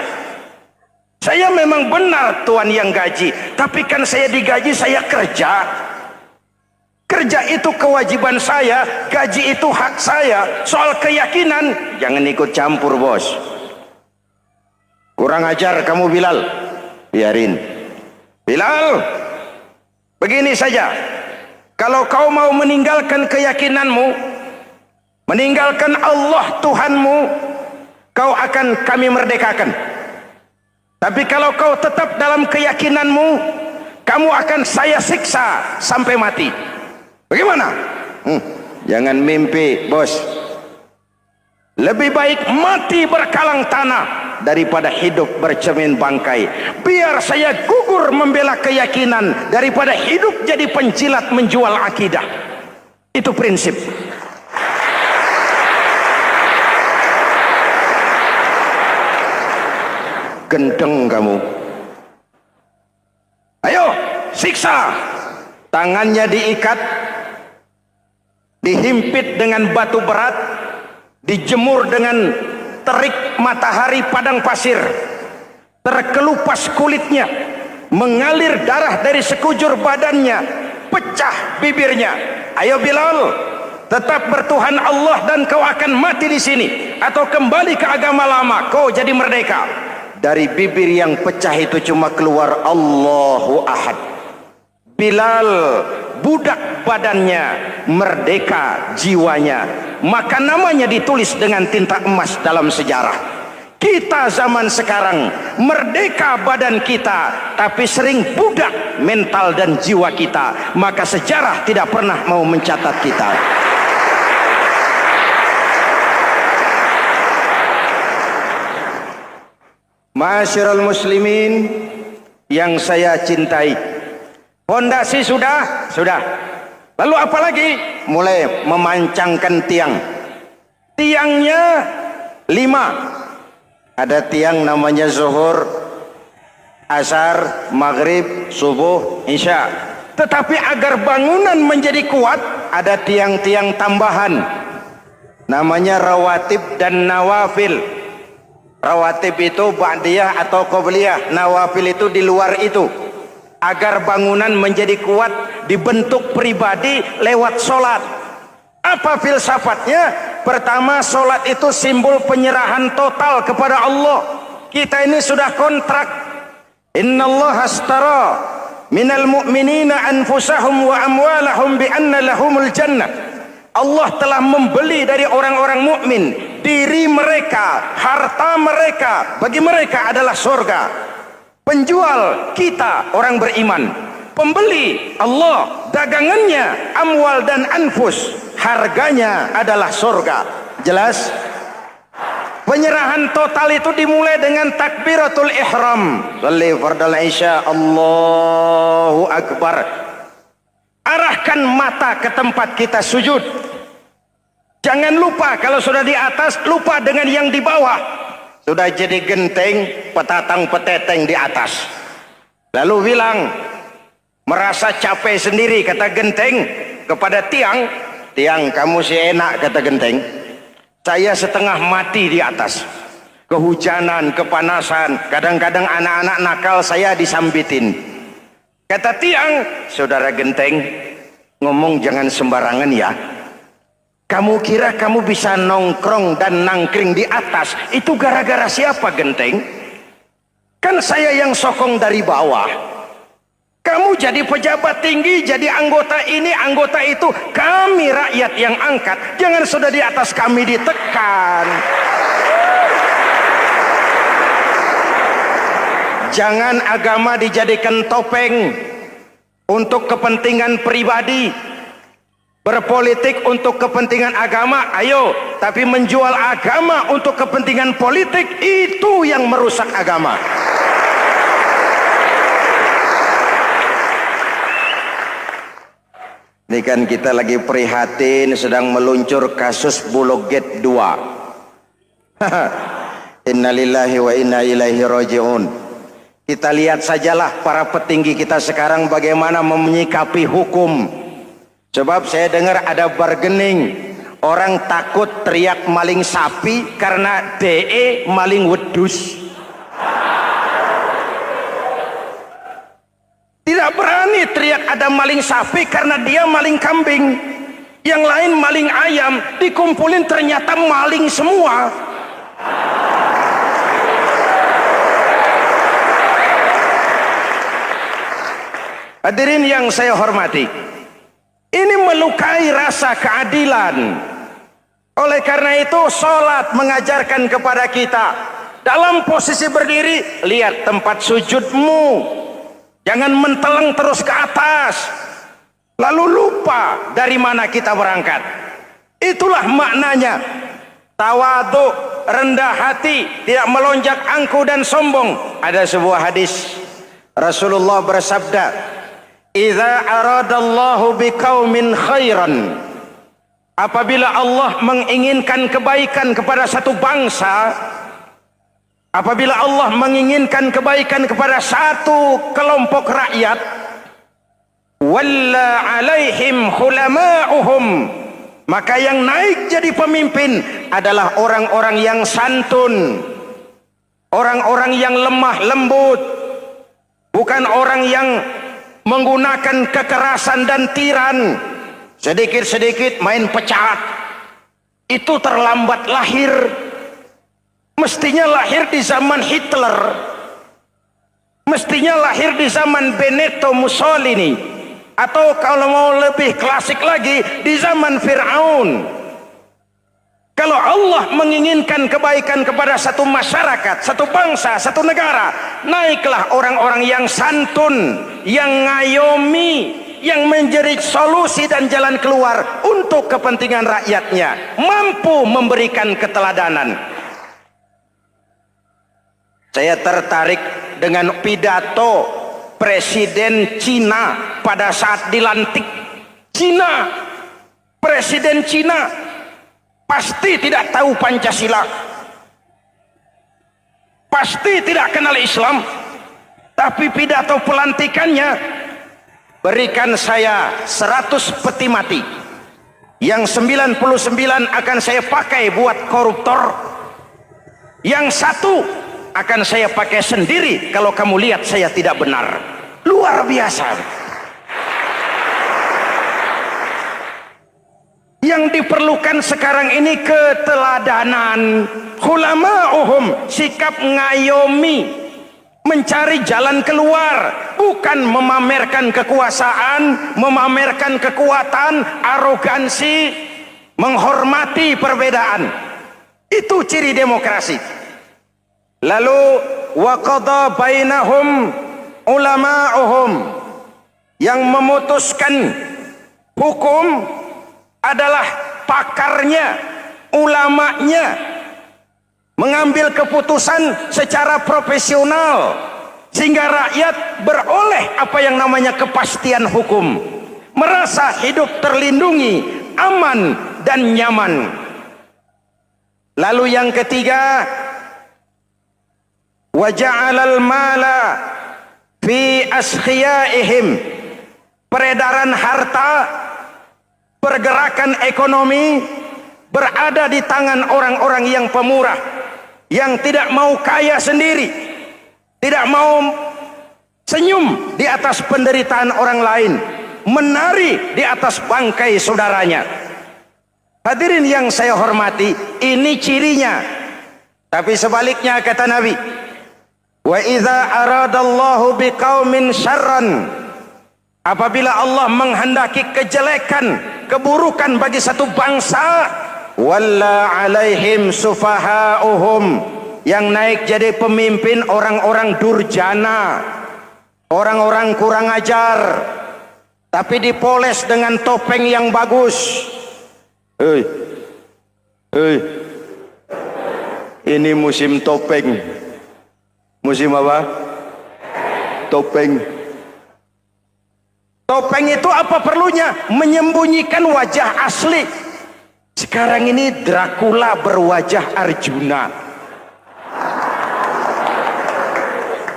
Saya memang benar Tuhan yang gaji, tapi kan saya digaji, saya kerja. Kerja itu kewajiban saya, gaji itu hak saya. Soal keyakinan, jangan ikut campur bos. Kurang ajar kamu Bilal. Biarin. Bilal, begini saja. Kalau kau mau meninggalkan keyakinanmu, meninggalkan Allah Tuhanmu, kau akan kami merdekakan. Tapi kalau kau tetap dalam keyakinanmu, kamu akan saya siksa sampai mati. Bagaimana? Jangan mimpi bos. Lebih baik mati berkalang tanah daripada hidup bercermin bangkai. Biar saya gugur membela keyakinan daripada hidup jadi penjilat menjual akidah. Itu prinsip. Gendeng kamu. Ayo siksa. Tangannya diikat, dihimpit dengan batu berat, dijemur dengan terik matahari padang pasir, terkelupas kulitnya, mengalir darah dari sekujur badannya, pecah bibirnya. Ayo Bilal, tetap bertuhan Allah dan kau akan mati di sini, atau kembali ke agama lama, kau jadi merdeka. Dari bibir yang pecah itu cuma keluar Allahu Ahad. Bilal budak badannya, merdeka jiwanya, maka namanya ditulis dengan tinta emas dalam sejarah. Kita zaman sekarang merdeka badan kita, tapi sering budak mental dan jiwa kita, maka sejarah tidak pernah mau mencatat kita. Masyarul muslimin yang saya cintai, fondasi sudah. Lalu apa lagi? Mulai memancangkan tiang. Tiangnya 5. Ada tiang namanya zuhur, asar, maghrib, subuh, isya. Tetapi agar bangunan menjadi kuat, ada tiang-tiang tambahan. Namanya rawatib dan nawafil. Rawatib itu ba'diyah atau qobliyah, nawafil itu di luar itu. Agar bangunan menjadi kuat dibentuk pribadi lewat sholat. Apa filsafatnya? Pertama, sholat itu simbol penyerahan total kepada Allah. Kita ini sudah kontrak. Innallaha astara minal mu'minina anfusahum wa amwalahum bi anna lahumul jannah. Allah telah membeli dari orang-orang mukmin diri mereka, harta mereka, bagi mereka adalah surga. Penjual kita orang beriman, pembeli Allah, dagangannya amwal dan anfus, harganya adalah surga. Jelas? Penyerahan total itu dimulai dengan takbiratul ihram. Shalli fardal isya, Allahu akbar. Arahkan mata ke tempat kita sujud. Jangan lupa kalau sudah di atas, lupa dengan yang di bawah. Sudah jadi genteng, petatang peteteng di atas. Lalu bilang, merasa capek sendiri, kata genteng kepada tiang. Tiang, kamu sih enak, kata genteng. Saya setengah mati di atas. Kehujanan, kepanasan, kadang-kadang anak-anak nakal saya disambitin. Kata tiang, saudara genteng, ngomong jangan sembarangan ya. Kamu kira kamu bisa nongkrong dan nangkring di atas, itu gara-gara siapa genteng? Kan saya yang sokong dari bawah. Kamu jadi pejabat tinggi, jadi anggota ini, anggota itu. Kami rakyat yang angkat. Jangan sudah di atas kami ditekan. Jangan agama dijadikan topeng untuk kepentingan pribadi. Berpolitik untuk kepentingan agama, ayo. Tapi menjual agama untuk kepentingan politik, itu yang merusak agama. Ini kan kita lagi prihatin sedang meluncur kasus Bulog Gate 2. Innalillahi wa inna ilaihi raji'un. Kita lihat sajalah para petinggi kita sekarang bagaimana menyikapi hukum. Sebab saya dengar ada bargaining. Orang takut teriak maling sapi karena DE maling wedus. Tidak berani teriak ada maling sapi karena dia maling kambing. Yang lain maling ayam, dikumpulin ternyata maling semua. Hadirin yang saya hormati, ini melukai rasa keadilan. Oleh karena itu sholat mengajarkan kepada kita, dalam posisi berdiri, lihat tempat sujudmu. Jangan menteleng terus ke atas, lalu lupa dari mana kita berangkat. Itulah maknanya tawadhu, rendah hati, tidak melonjak angkuh dan sombong. Ada sebuah hadis Rasulullah bersabda, "Idza aradallahu biqaumin khairan." Apabila Allah menginginkan kebaikan kepada satu bangsa, apabila Allah menginginkan kebaikan kepada satu kelompok rakyat, walla alaihim khulama'uhum, maka yang naik jadi pemimpin adalah orang-orang yang santun, orang-orang yang lemah lembut, bukan orang yang menggunakan kekerasan dan tiran. Sedikit-sedikit main pecat, itu terlambat lahir. Mestinya lahir di zaman Hitler, mestinya lahir di zaman Benito Mussolini, atau kalau mau lebih klasik lagi di zaman Fir'aun. Kalau Allah menginginkan kebaikan kepada satu masyarakat, satu bangsa, satu negara, naiklah orang-orang yang santun, yang ngayomi, yang menjadi solusi dan jalan keluar untuk kepentingan rakyatnya, mampu memberikan keteladanan. Saya tertarik dengan pidato Presiden Cina pada saat dilantik. Cina, Presiden Cina pasti tidak tahu Pancasila, pasti tidak kenal Islam, tapi pidato pelantikannya, berikan saya 100 peti mati, yang 99 akan saya pakai buat koruptor, Yang satu akan saya pakai sendiri kalau kamu lihat saya tidak benar. Luar biasa. Yang diperlukan sekarang ini keteladanan. Hulama'uhum, sikap ngayomi, mencari jalan keluar, bukan memamerkan kekuasaan, memamerkan kekuatan, arogansi, menghormati perbedaan. Itu ciri demokrasi. Lalu waqada bainahum ulama'uhum, yang memutuskan hukum adalah pakarnya, ulamanya, mengambil keputusan secara profesional sehingga rakyat beroleh apa yang namanya kepastian hukum, merasa hidup terlindungi, aman dan nyaman. Lalu yang ketiga, wa ja'alal mala fi askhiyaihim, peredaran harta, pergerakan ekonomi berada di tangan orang-orang yang pemurah, yang tidak mau kaya sendiri, tidak mau senyum di atas penderitaan orang lain, menari di atas bangkai saudaranya. Hadirin yang saya hormati, ini cirinya. Tapi sebaliknya kata Nabi, wa idza aradallahu biqaumin syarran, apabila Allah menghendaki kejelekan, keburukan bagi satu bangsa, walla alaihim sufaha'uhum, yang naik jadi pemimpin orang-orang durjana, orang-orang kurang ajar, tapi dipoles dengan topeng yang bagus. Ini musim topeng. Musim apa? Topeng. Topeng itu apa perlunya? Menyembunyikan wajah asli. Sekarang ini Dracula berwajah Arjuna.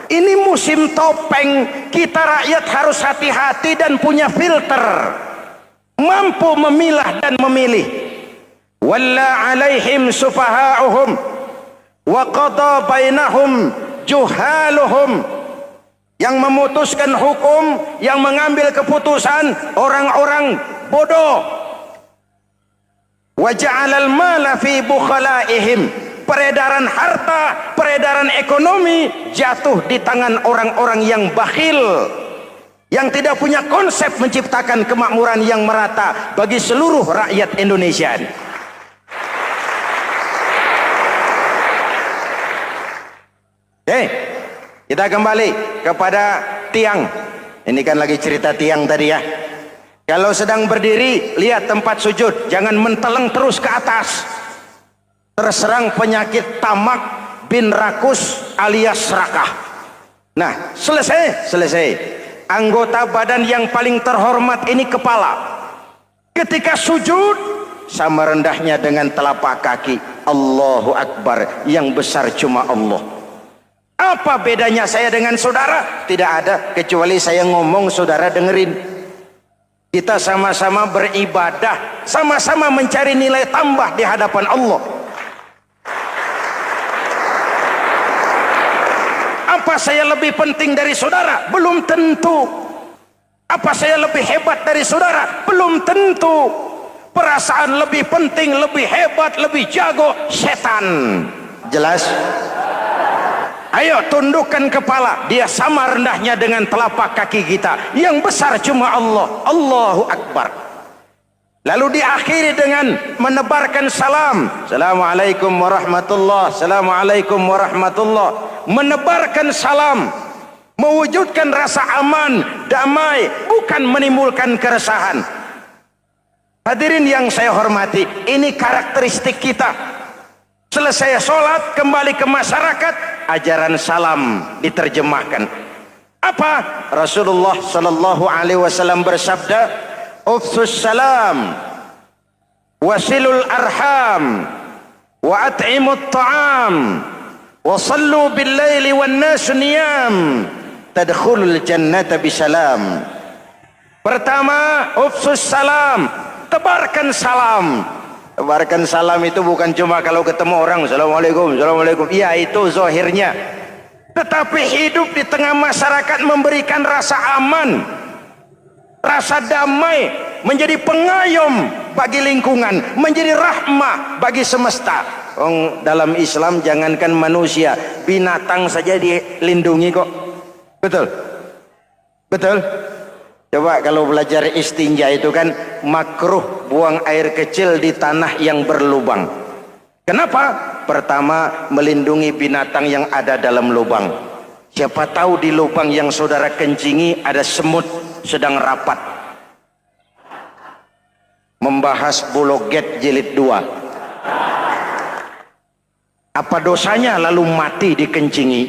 Ini musim topeng. Kita rakyat harus hati-hati dan punya filter, mampu memilah dan memilih. Walla alaihim sufaha'uhum wa qada bainahum juhaluhum, yang memutuskan hukum, yang mengambil keputusan orang-orang bodoh. Wa ja'alal mala fi bukhalaihim, peredaran harta, peredaran ekonomi jatuh di tangan orang-orang yang bakhil, yang tidak punya konsep menciptakan kemakmuran yang merata bagi seluruh rakyat Indonesia. Kita kembali kepada tiang. Ini kan lagi cerita tiang tadi ya. Kalau sedang berdiri, lihat tempat sujud, jangan menteleng terus ke atas. Terserang penyakit tamak bin rakus alias serakah. Nah, selesai. Anggota badan yang paling terhormat ini kepala. Ketika sujud, sama rendahnya dengan telapak kaki. Allahu Akbar, yang besar cuma Allah. Apa bedanya saya dengan saudara? Tidak ada, kecuali saya ngomong saudara dengerin. Kita sama-sama beribadah, sama-sama mencari nilai tambah di hadapan Allah. Apa saya lebih penting dari saudara? Belum tentu. Apa saya lebih hebat dari saudara? Belum tentu. Perasaan lebih penting, lebih hebat, lebih jago setan. Jelas? Ayo tundukkan kepala, dia sama rendahnya dengan telapak kaki kita. Yang besar cuma Allah. Allahu Akbar. Lalu diakhiri dengan menebarkan salam. Assalamualaikum warahmatullah. Assalamualaikum warahmatullah. Menebarkan salam, mewujudkan rasa aman, damai, bukan menimbulkan keresahan. Hadirin yang saya hormati, ini karakteristik kita. Selesai sholat, kembali ke masyarakat, ajaran salam diterjemahkan. Apa? Rasulullah sallallahu alaihi wasallam bersabda, "Ufsus salam, wasilul arham, wa at'imut ta'am, wa sallu bil laili wan nasu niyam, tadkhulul jannata bisalam." Pertama, ufsus salam, tebarkan salam. Tebarkan salam itu bukan cuma kalau ketemu orang, assalamualaikum, assalamualaikum. Iya, itu zahirnya. Tetapi hidup di tengah masyarakat memberikan rasa aman, rasa damai, menjadi pengayom bagi lingkungan, menjadi rahmah bagi semesta. Dalam Islam jangankan manusia, binatang saja dilindungi kok. Betul? Betul? Coba kalau belajar istinja itu kan makruh buang air kecil di tanah yang berlubang. Kenapa? Pertama, melindungi binatang yang ada dalam lubang. Siapa tahu di lubang yang saudara kencingi ada semut sedang rapat membahas Bologet jilid 2. Apa dosanya lalu mati dikencingi?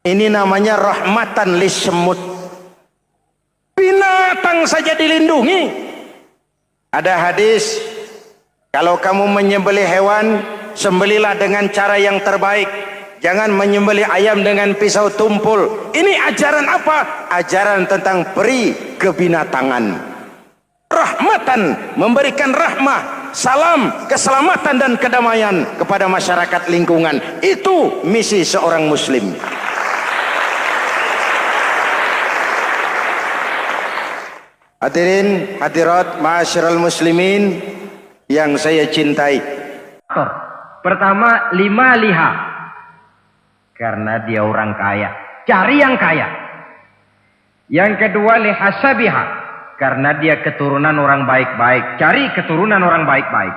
Ini namanya rahmatan lis semut. Binatang saja dilindungi. Ada hadis, kalau kamu menyembelih hewan, sembelilah dengan cara yang terbaik. Jangan menyembelih ayam dengan pisau tumpul. Ini ajaran apa? Ajaran tentang peri kebinatangan. Rahmatan, memberikan rahmah, salam, keselamatan dan kedamaian kepada masyarakat lingkungan. Itu misi seorang muslim. Hadirin, hadirat, ma'asyiral muslimin yang saya cintai. Pertama, lima liha. Karena dia orang kaya. Cari yang kaya. Yang kedua, lihasabiha. Karena dia keturunan orang baik-baik. Cari keturunan orang baik-baik.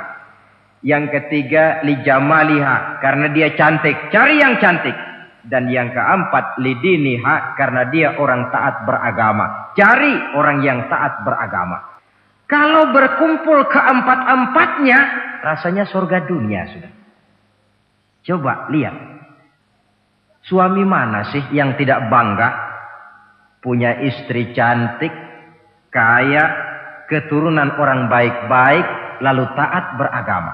Yang ketiga, lijamaliha. Karena dia cantik. Cari yang cantik. Dan yang keempat, lidiniha. Karena dia orang taat beragama. Cari orang yang taat beragama. Kalau berkumpul keempat-empatnya, rasanya surga dunia sudah. Coba lihat. Suami mana sih yang tidak bangga punya istri cantik, kaya, keturunan orang baik-baik, lalu taat beragama?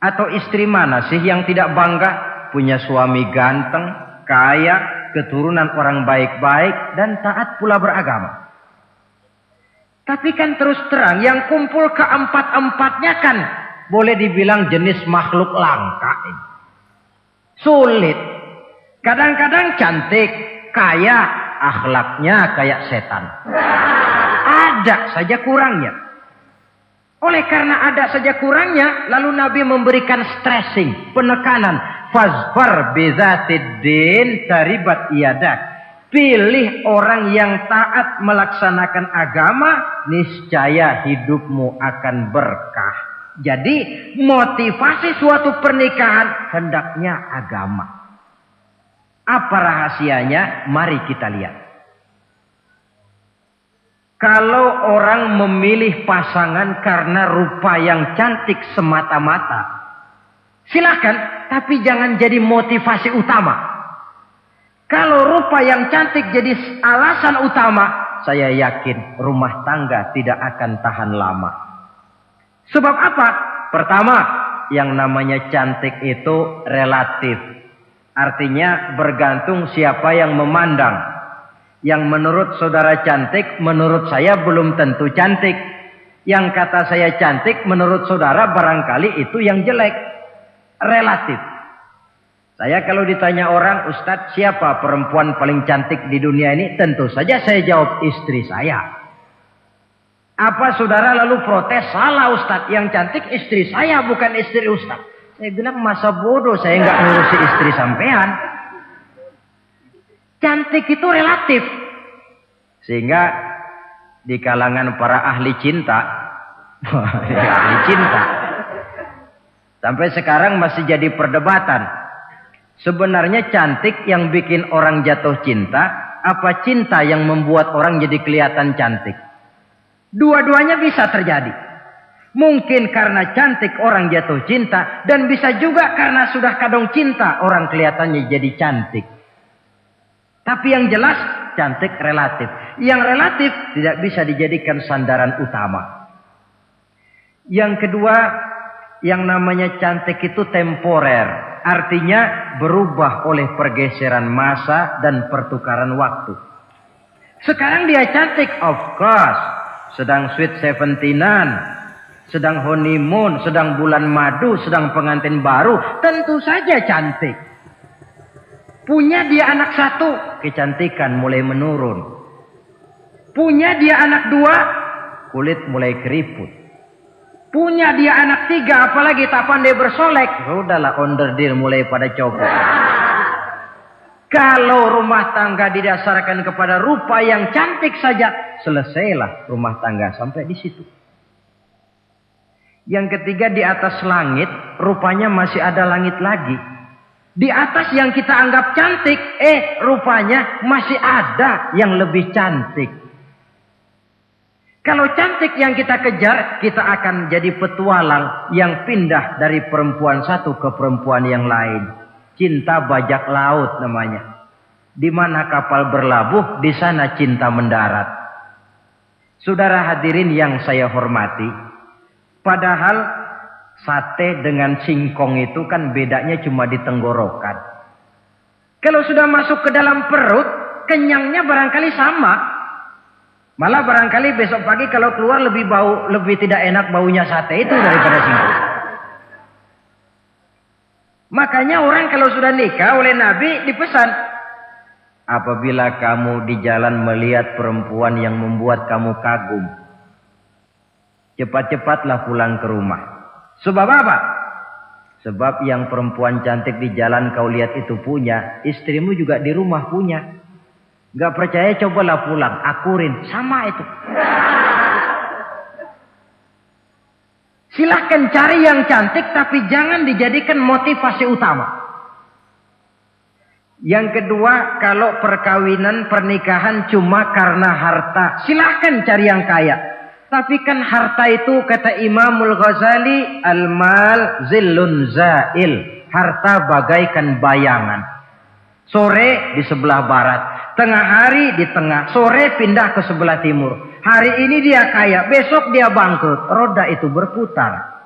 Atau istri mana sih yang tidak bangga punya suami ganteng, kaya, keturunan orang baik-baik, dan taat pula beragama? Tapi kan terus terang, yang kumpul keempat-empatnya kan boleh dibilang jenis makhluk langka ini. Sulit. Kadang-kadang cantik, kaya, akhlaknya kayak setan. Ada saja kurangnya. Oleh karena ada saja kurangnya, lalu Nabi memberikan stressing, penekanan. Fazfar bizatid din taribat iyadak. Pilih orang yang taat melaksanakan agama, niscaya hidupmu akan berkah. Jadi motivasi suatu pernikahan hendaknya agama. Apa rahasianya? Mari kita lihat. Kalau orang memilih pasangan karena rupa yang cantik semata-mata, silakan, tapi jangan jadi motivasi utama. Kalau rupa yang cantik jadi alasan utama, saya yakin rumah tangga tidak akan tahan lama. Sebab apa? Pertama, yang namanya cantik itu relatif. Artinya bergantung siapa yang memandang. Yang menurut saudara cantik, menurut saya belum tentu cantik. Yang kata saya cantik, menurut saudara barangkali itu yang jelek. Relatif. Saya kalau ditanya orang, Ustadz, siapa perempuan paling cantik di dunia ini? Tentu saja saya jawab istri saya. Apa saudara lalu protes? Salah Ustadz, yang cantik istri saya, bukan istri Ustadz. Saya bilang masa bodoh, saya nggak ngurusi istri sampean. Cantik itu relatif. Sehingga di kalangan para ahli cinta, ahli cinta, sampai sekarang masih jadi perdebatan. Sebenarnya cantik yang bikin orang jatuh cinta, apa cinta yang membuat orang jadi kelihatan cantik? Dua-duanya bisa terjadi. Mungkin karena cantik orang jatuh cinta, dan bisa juga karena sudah kadung cinta orang kelihatannya jadi cantik. Tapi yang jelas cantik relatif. Yang relatif tidak bisa dijadikan sandaran utama. Yang kedua, yang namanya cantik itu temporer. Artinya berubah oleh pergeseran masa dan pertukaran waktu. Sekarang dia cantik, of course. Sedang sweet 17-an. sedang honeymoon, sedang bulan madu, sedang pengantin baru, tentu saja cantik. Punya dia anak satu, kecantikan mulai menurun. Punya dia anak dua, kulit mulai keriput. Punya dia anak tiga, apalagi tak pandai bersolek, sudahlah onderdil mulai pada copot. Kalau rumah tangga didasarkan kepada rupa yang cantik saja, selesailah rumah tangga sampai di situ. Yang ketiga, di atas langit, rupanya masih ada langit lagi. Di atas yang kita anggap cantik, rupanya masih ada yang lebih cantik. Kalau cantik yang kita kejar, kita akan jadi petualang yang pindah dari perempuan satu ke perempuan yang lain. Cinta bajak laut namanya. Di mana kapal berlabuh, di sana cinta mendarat. Saudara hadirin yang saya hormati, padahal sate dengan singkong itu kan bedanya cuma di tenggorokan. Kalau sudah masuk ke dalam perut, kenyangnya barangkali sama. Malah barangkali besok pagi kalau keluar lebih tidak enak baunya sate itu daripada singkong. Makanya orang kalau sudah nikah oleh Nabi dipesan, apabila kamu di jalan melihat perempuan yang membuat kamu kagum, cepat-cepatlah pulang ke rumah. Sebab apa? Sebab yang perempuan cantik di jalan kau lihat itu punya, istrimu juga di rumah punya. Gak percaya cobalah pulang, akurin, sama itu. Silahkan cari yang cantik, tapi jangan dijadikan motivasi utama. Yang kedua, kalau perkawinan, pernikahan cuma karena harta, silahkan cari yang kaya. Tapi kan harta itu, kata Imamul Ghazali, al-mal zillun zail. Harta bagaikan bayangan. Sore di sebelah barat, tengah hari di tengah, sore pindah ke sebelah timur. Hari ini dia kaya, besok dia bangkrut. Roda itu berputar.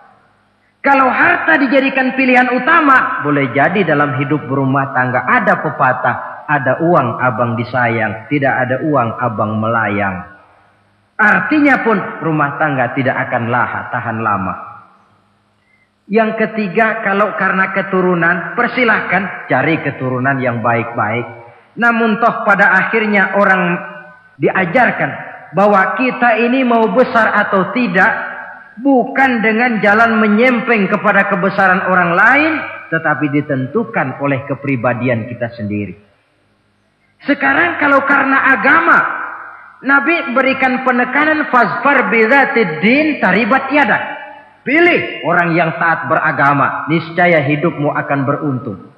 Kalau harta dijadikan pilihan utama, boleh jadi dalam hidup berumah tangga ada pepatah, ada uang abang disayang, tidak ada uang abang melayang. Artinya pun rumah tangga tidak akan tahan lama. Yang ketiga, kalau karena keturunan, persilahkan cari keturunan yang baik-baik. Namun toh pada akhirnya orang diajarkan bahwa kita ini mau besar atau tidak, bukan dengan jalan menyempeng kepada kebesaran orang lain, tetapi ditentukan oleh kepribadian kita sendiri. Sekarang kalau karena agama, Nabi berikan penekanan fazfar bizatid din taribat yadak. Pilih orang yang taat beragama, niscaya hidupmu akan beruntung.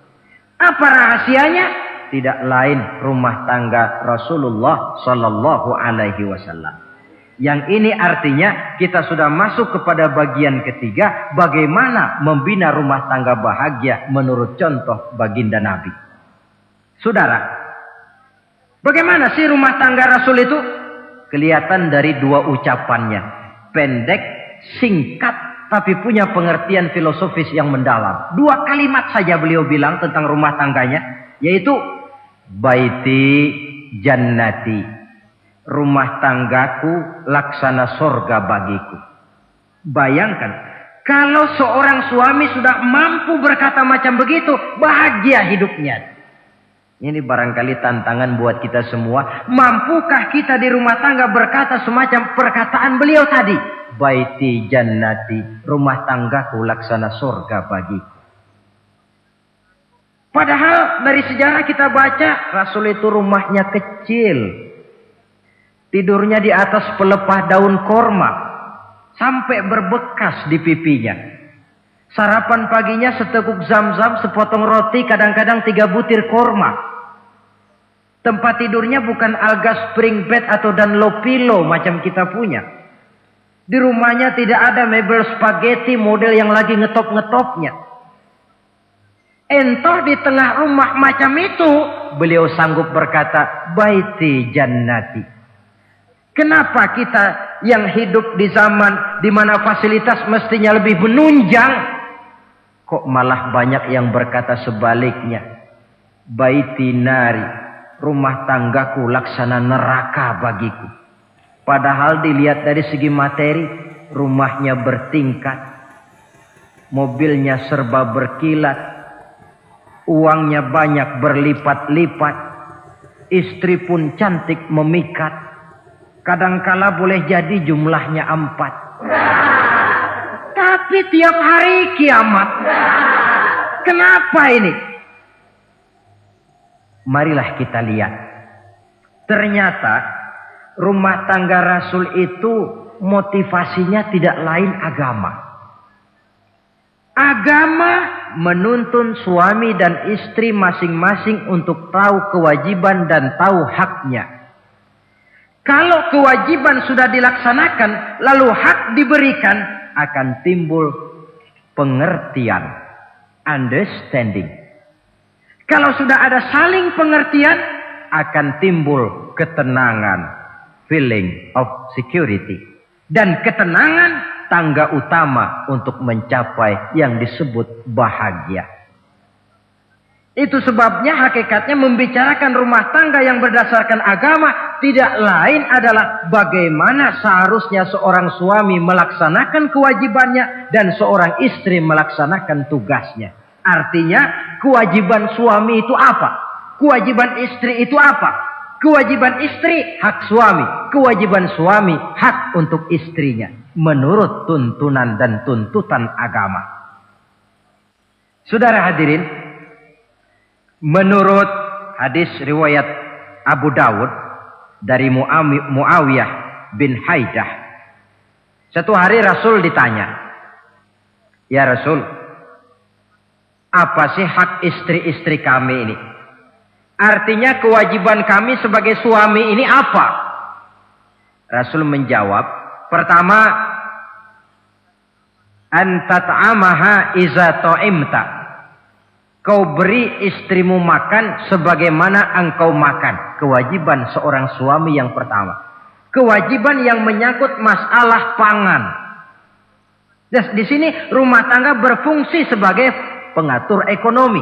Apa rahasianya? Tidak lain rumah tangga Rasulullah Sallallahu Alaihi Wasallam. Yang ini artinya kita sudah masuk kepada bagian ketiga, bagaimana membina rumah tangga bahagia menurut contoh baginda Nabi. Saudara, bagaimana sih rumah tangga Rasul itu? Kelihatan dari dua ucapannya, pendek, singkat, tapi punya pengertian filosofis yang mendalam. Dua kalimat saja beliau bilang tentang rumah tangganya, yaitu baiti jannati, rumah tanggaku laksana sorga bagiku. Bayangkan, kalau seorang suami sudah mampu berkata macam begitu, bahagia hidupnya. Ini barangkali tantangan buat kita semua. Mampukah kita di rumah tangga berkata semacam perkataan beliau tadi? Baiti jannati, rumah tanggaku laksana surga bagiku. Padahal dari sejarah kita baca, Rasul itu rumahnya kecil. Tidurnya di atas pelepah daun korma, sampai berbekas di pipinya. Sarapan paginya seteguk zam-zam, sepotong roti, kadang-kadang 3 butir korma. Tempat tidurnya bukan alga spring bed atau Dunlopillow macam kita punya. Di rumahnya tidak ada mebel spaghetti model yang lagi ngetop-ngetopnya. Entah di tengah rumah macam itu, beliau sanggup berkata, baiti jannati. Kenapa kita yang hidup di zaman di mana fasilitas mestinya lebih menunjang, kok malah banyak yang berkata sebaliknya? Baiti nari, rumah tanggaku laksana neraka bagiku. Padahal dilihat dari segi materi, rumahnya bertingkat, mobilnya serba berkilat, uangnya banyak berlipat-lipat, istri pun cantik memikat, kadangkala boleh jadi jumlahnya 4. Tapi tiap hari kiamat. Kenapa ini? Marilah kita lihat. Ternyata rumah tangga Rasul itu motivasinya tidak lain agama. Agama menuntun suami dan istri masing-masing untuk tahu kewajiban dan tahu haknya. Kalau kewajiban sudah dilaksanakan, lalu hak diberikan, akan timbul pengertian, understanding. Kalau sudah ada saling pengertian, akan timbul ketenangan, feeling of security. Dan ketenangan tangga utama untuk mencapai yang disebut bahagia. Itu sebabnya hakikatnya membicarakan rumah tangga yang berdasarkan agama tidak lain adalah bagaimana seharusnya seorang suami melaksanakan kewajibannya dan seorang istri melaksanakan tugasnya. Artinya kewajiban suami itu apa? Kewajiban istri itu apa? Kewajiban istri hak suami, kewajiban suami hak untuk istrinya menurut tuntunan dan tuntutan agama. Saudara hadirin, menurut hadis riwayat Abu Dawud dari Muawiyah bin Haidah, satu hari Rasul ditanya, "Ya Rasul, apa sih hak istri-istri kami ini? Artinya kewajiban kami sebagai suami ini apa?" Rasul menjawab, pertama, antat'amaha iza ta'imta. Kau beri istrimu makan sebagaimana engkau makan. Kewajiban seorang suami yang pertama. Kewajiban yang menyangkut masalah pangan. Di sini rumah tangga berfungsi sebagai pengatur ekonomi.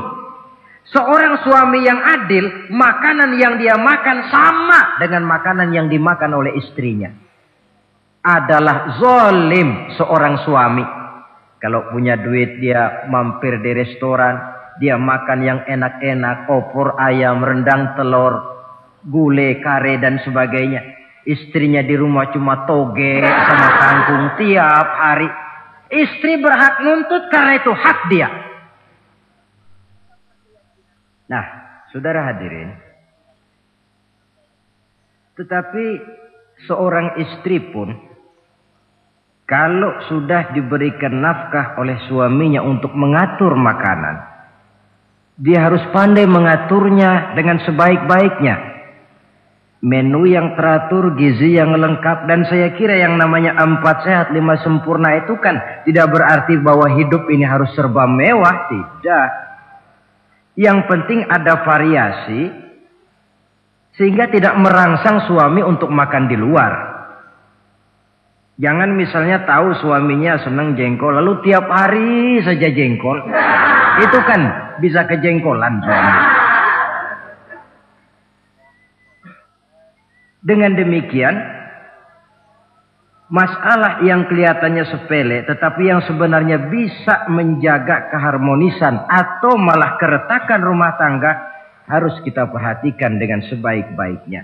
Seorang suami yang adil, makanan yang dia makan sama dengan makanan yang dimakan oleh istrinya. Adalah zalim seorang suami. Kalau punya duit dia mampir di restoran, dia makan yang enak-enak, opor ayam, rendang telur, gulai, kare dan sebagainya. Istrinya di rumah cuma toge sama kangkung tiap hari. Istri berhak nuntut karena itu hak dia. Nah, saudara hadirin, tetapi seorang istri pun kalau sudah diberikan nafkah oleh suaminya untuk mengatur makanan, dia harus pandai mengaturnya dengan sebaik-baiknya. Menu yang teratur, gizi yang lengkap, dan saya kira yang namanya 4 sehat 5 sempurna itu kan tidak berarti bahwa hidup ini harus serba mewah, tidak. Yang penting ada variasi sehingga tidak merangsang suami untuk makan di luar. Jangan misalnya tahu suaminya senang jengkol lalu tiap hari saja jengkol. Itu kan bisa kejengkolan suami. Dengan demikian, masalah yang kelihatannya sepele tetapi yang sebenarnya bisa menjaga keharmonisan atau malah keretakan rumah tangga harus kita perhatikan dengan sebaik-baiknya.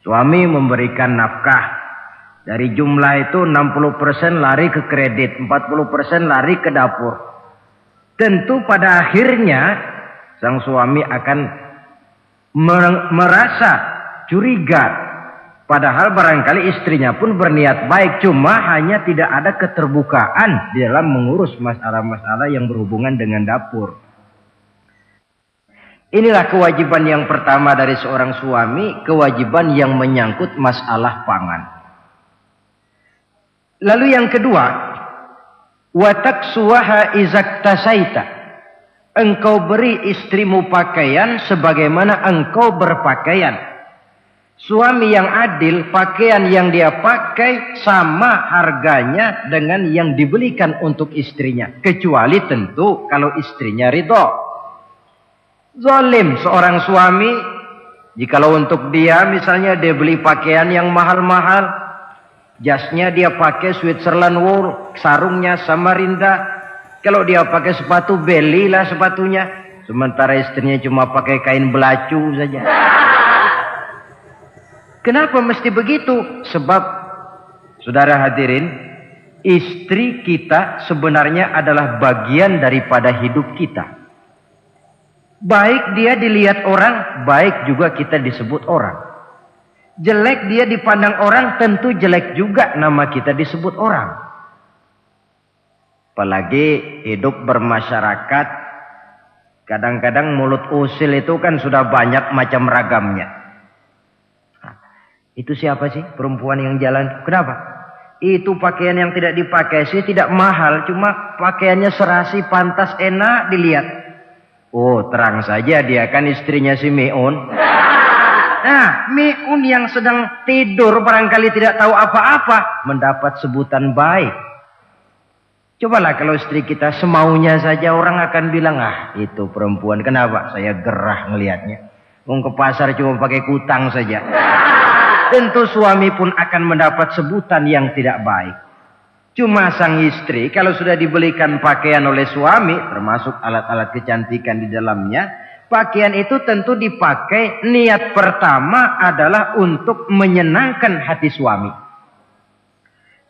Suami memberikan nafkah. Dari jumlah itu 60% lari ke kredit, 40% lari ke dapur. Tentu pada akhirnya sang suami akan merasa curiga. Padahal barangkali istrinya pun berniat baik, cuma hanya tidak ada keterbukaan di dalam mengurus masalah-masalah yang berhubungan dengan dapur. Inilah kewajiban yang pertama dari seorang suami, kewajiban yang menyangkut masalah pangan. Lalu yang kedua, wa taksuwaha izaktasaita. Engkau beri istrimu pakaian sebagaimana engkau berpakaian. Suami yang adil, pakaian yang dia pakai sama harganya dengan yang dibelikan untuk istrinya. Kecuali tentu kalau istrinya ridho. Zalim seorang suami, jikalau untuk dia misalnya dia beli pakaian yang mahal-mahal, Jasnya dia pakai Switzerland wool, sarungnya Samarinda. Kalau dia pakai sepatu, belilah sepatunya. Sementara istrinya cuma pakai kain belacu saja. Kenapa mesti begitu? Sebab, saudara hadirin, istri kita sebenarnya adalah bagian daripada hidup kita. Baik dia dilihat orang, baik juga kita disebut orang. Jelek dia dipandang orang, tentu jelek juga nama kita disebut orang. Apalagi hidup bermasyarakat, kadang-kadang mulut usil itu kan sudah banyak macam ragamnya. Nah, itu siapa sih perempuan yang jalan? Kenapa? Itu pakaian yang tidak dipakai sih tidak mahal, cuma pakaiannya serasi, pantas, enak dilihat. Oh, terang saja dia kan istrinya si Miun. Nah, Miun yang sedang tidur barangkali tidak tahu apa-apa mendapat sebutan baik. Cobalah kalau istri kita semaunya saja, orang akan bilang, ah itu perempuan, kenapa? Saya gerah ngelihatnya. Mau ke pasar cuma pakai kutang saja. Tentu suami pun akan mendapat sebutan yang tidak baik. Cuma sang istri kalau sudah dibelikan pakaian oleh suami, termasuk alat-alat kecantikan di dalamnya, pakaian itu tentu dipakai, niat pertama adalah untuk menyenangkan hati suami.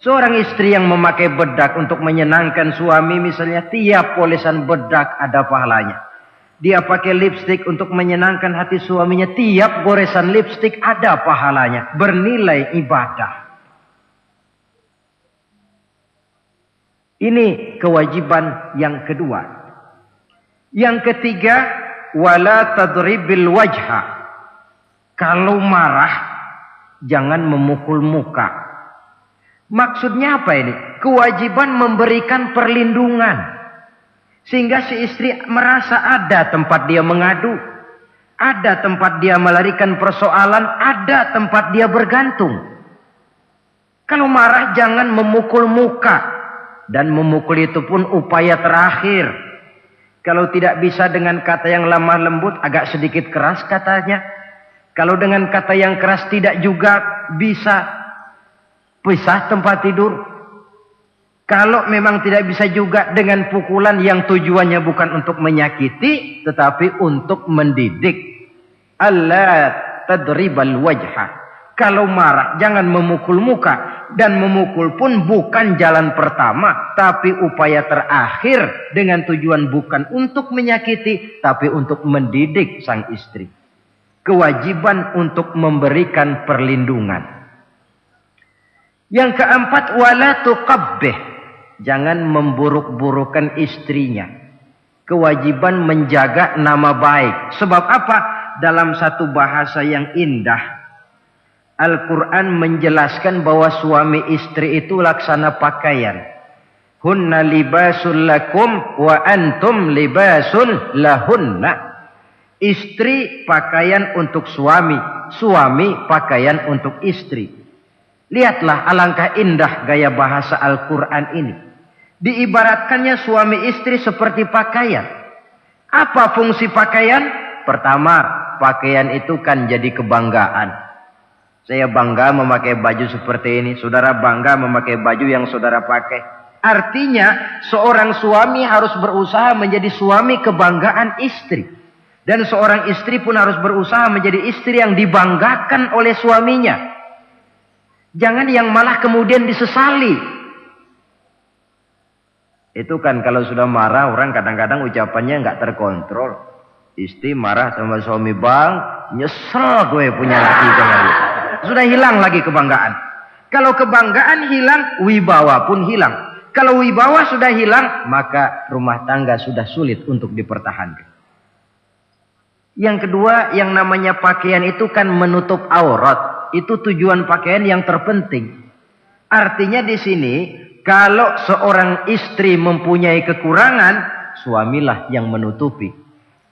Seorang istri yang memakai bedak untuk menyenangkan suami, misalnya tiap polesan bedak ada pahalanya. Dia pakai lipstik untuk menyenangkan hati suaminya, tiap goresan lipstik ada pahalanya, bernilai ibadah. Ini kewajiban yang kedua. Yang ketiga, wala tadribil wajha. Kalau marah, jangan memukul muka. Maksudnya apa ini? Kewajiban memberikan perlindungan. Sehingga si istri merasa ada tempat dia mengadu. Ada tempat dia melarikan persoalan. Ada tempat dia bergantung. Kalau marah jangan memukul muka. Dan memukul itu pun upaya terakhir. Kalau tidak bisa dengan kata yang lemah lembut, agak sedikit keras katanya. Kalau dengan kata yang keras tidak juga bisa pisah tempat tidur. Kalau memang tidak bisa juga dengan pukulan yang tujuannya bukan untuk menyakiti, tetapi untuk mendidik. Allah tadribal wajha. Kalau marah jangan memukul muka. Dan memukul pun bukan jalan pertama, tapi upaya terakhir dengan tujuan bukan untuk menyakiti, tapi untuk mendidik sang istri. Kewajiban untuk memberikan perlindungan. Yang keempat, wala tuqabbih. Jangan memburuk-burukan istrinya. Kewajiban menjaga nama baik. Sebab apa? Dalam satu bahasa yang indah, Al-Quran menjelaskan bahwa suami istri itu laksana pakaian. Hunna libasul lakum wa antum libasul lahunna. Istri pakaian untuk suami, suami pakaian untuk istri. Lihatlah alangkah indah gaya bahasa Al-Quran ini. Diibaratkannya suami istri seperti pakaian. Apa fungsi pakaian? Pertama, pakaian itu kan jadi kebanggaan. Saya bangga memakai baju seperti ini. Saudara bangga memakai baju yang saudara pakai. Artinya seorang suami harus berusaha menjadi suami kebanggaan istri. Dan seorang istri pun harus berusaha menjadi istri yang dibanggakan oleh suaminya. Jangan yang malah kemudian disesali. Itu kan kalau sudah marah orang kadang-kadang ucapannya nggak terkontrol. Istri marah sama suami, bang, nyesel gue punya laki kayak gitu. Sudah hilang lagi kebanggaan. Kalau kebanggaan hilang, wibawa pun hilang. Kalau wibawa sudah hilang, maka rumah tangga sudah sulit untuk dipertahankan. Yang kedua, yang namanya pakaian itu kan menutup aurat. Itu tujuan pakaian yang terpenting. Artinya di sini, kalau seorang istri mempunyai kekurangan, suamilah yang menutupi.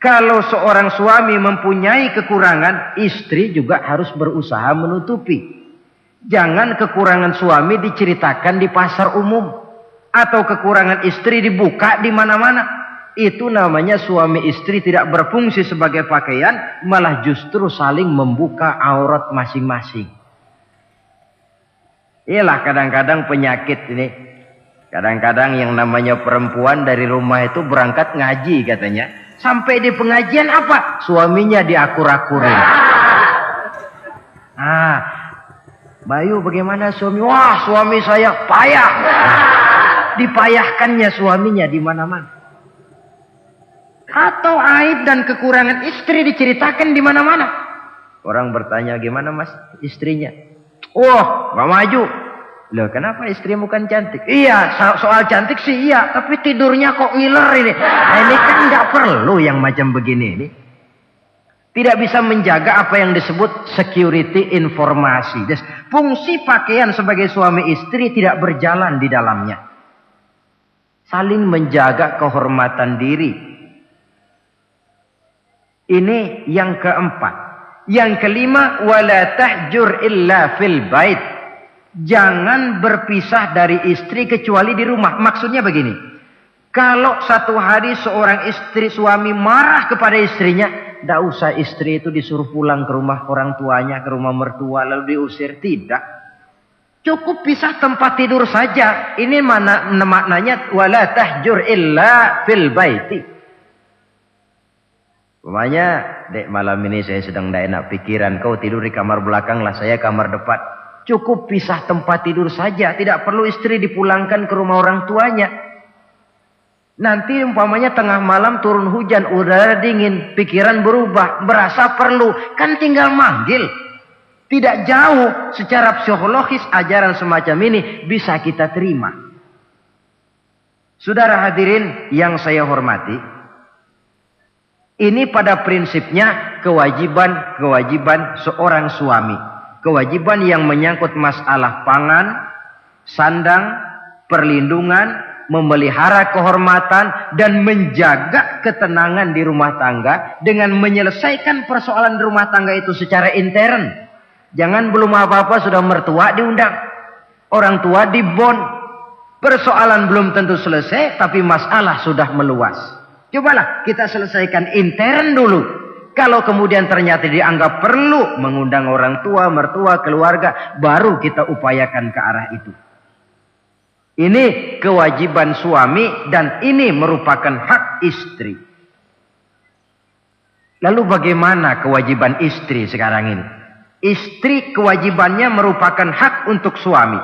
Kalau seorang suami mempunyai kekurangan, istri juga harus berusaha menutupi. Jangan kekurangan suami diceritakan di pasar umum. Atau kekurangan istri dibuka di mana-mana. Itu namanya suami istri tidak berfungsi sebagai pakaian, malah justru saling membuka aurat masing-masing. Iyalah kadang-kadang penyakit ini. Kadang-kadang yang namanya perempuan dari rumah itu berangkat ngaji katanya. Sampai di pengajian apa? Suaminya diakur-akurin. Bayu bagaimana suami? Wah, suami saya payah. Dipayahkannya suaminya di mana-mana. Atau aib dan kekurangan istri diceritakan di mana-mana. Orang bertanya, gimana mas istrinya? Wah, gak maju. Loh, kenapa istrimu kan cantik? Iya, soal cantik sih iya, tapi tidurnya kok ngiler ini. Nah, ini kan nggak perlu yang macam begini ini. Tidak bisa menjaga apa yang disebut security informasi. Fungsi pakaian sebagai suami istri tidak berjalan di dalamnya. Saling menjaga kehormatan diri. Ini yang keempat. Yang kelima, wala tahjur illa fil bait. Jangan berpisah dari istri kecuali di rumah. Maksudnya begini. Kalau satu hari seorang istri suami marah kepada istrinya, tidak usah istri itu disuruh pulang ke rumah orang tuanya, ke rumah mertua lalu diusir. Tidak. Cukup pisah tempat tidur saja. Ini maknanya wala tahjur illa fil baiti. Umpamanya, dek malam ini saya sedang tidak enak pikiran. Kau tidur di kamar belakang lah, saya kamar depan. Cukup pisah tempat tidur saja. Tidak perlu istri dipulangkan ke rumah orang tuanya. Nanti umpamanya tengah malam turun hujan, udara dingin, pikiran berubah, berasa perlu. Kan tinggal manggil. Tidak jauh secara psikologis ajaran semacam ini bisa kita terima. Saudara hadirin yang saya hormati. Ini pada prinsipnya kewajiban seorang suami. Kewajiban yang menyangkut masalah pangan, sandang, perlindungan, memelihara kehormatan, dan menjaga ketenangan di rumah tangga dengan menyelesaikan persoalan di rumah tangga itu secara intern. Jangan belum apa-apa sudah mertua diundang. Orang tua dibon. Persoalan belum tentu selesai, tapi masalah sudah meluas. Cobalah kita selesaikan intern dulu. Kalau kemudian ternyata dianggap perlu mengundang orang tua, mertua, keluarga, baru kita upayakan ke arah itu. Ini kewajiban suami dan ini merupakan hak istri. Lalu bagaimana kewajiban istri sekarang ini? Istri kewajibannya merupakan hak untuk suami.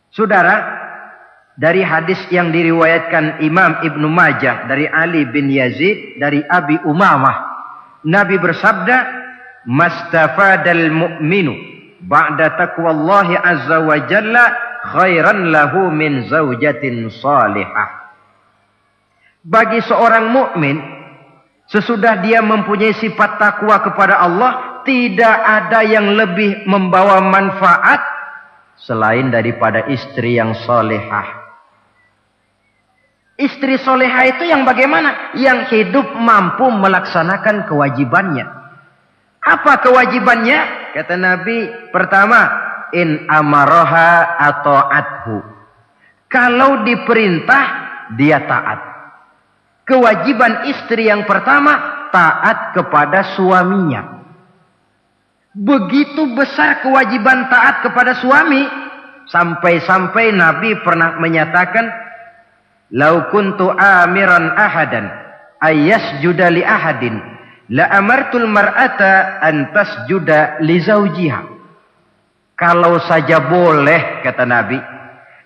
Saudara, dari hadis yang diriwayatkan Imam Ibnu Majah dari Ali bin Yazid dari Abi Umamah, Nabi bersabda, "Mastafadal mu'minu ba'da taqwallahi azza wa jalla khairan lahu min zaujatin salihah." Bagi seorang mukmin, sesudah dia mempunyai sifat takwa kepada Allah, tidak ada yang lebih membawa manfaat selain daripada istri yang salihah. Istri soleha itu yang bagaimana? Yang hidup mampu melaksanakan kewajibannya. Apa kewajibannya? Kata Nabi, pertama, in amaroha ata'athu. Kalau diperintah, dia taat. Kewajiban istri yang pertama, taat kepada suaminya. Begitu besar kewajiban taat kepada suami, sampai-sampai Nabi pernah menyatakan, "Lau kuntu amiran ahadan ayyasjuda li ahadin la amartul mar'ata an tasjuda li zawjiha." Kalau saja boleh, kata Nabi,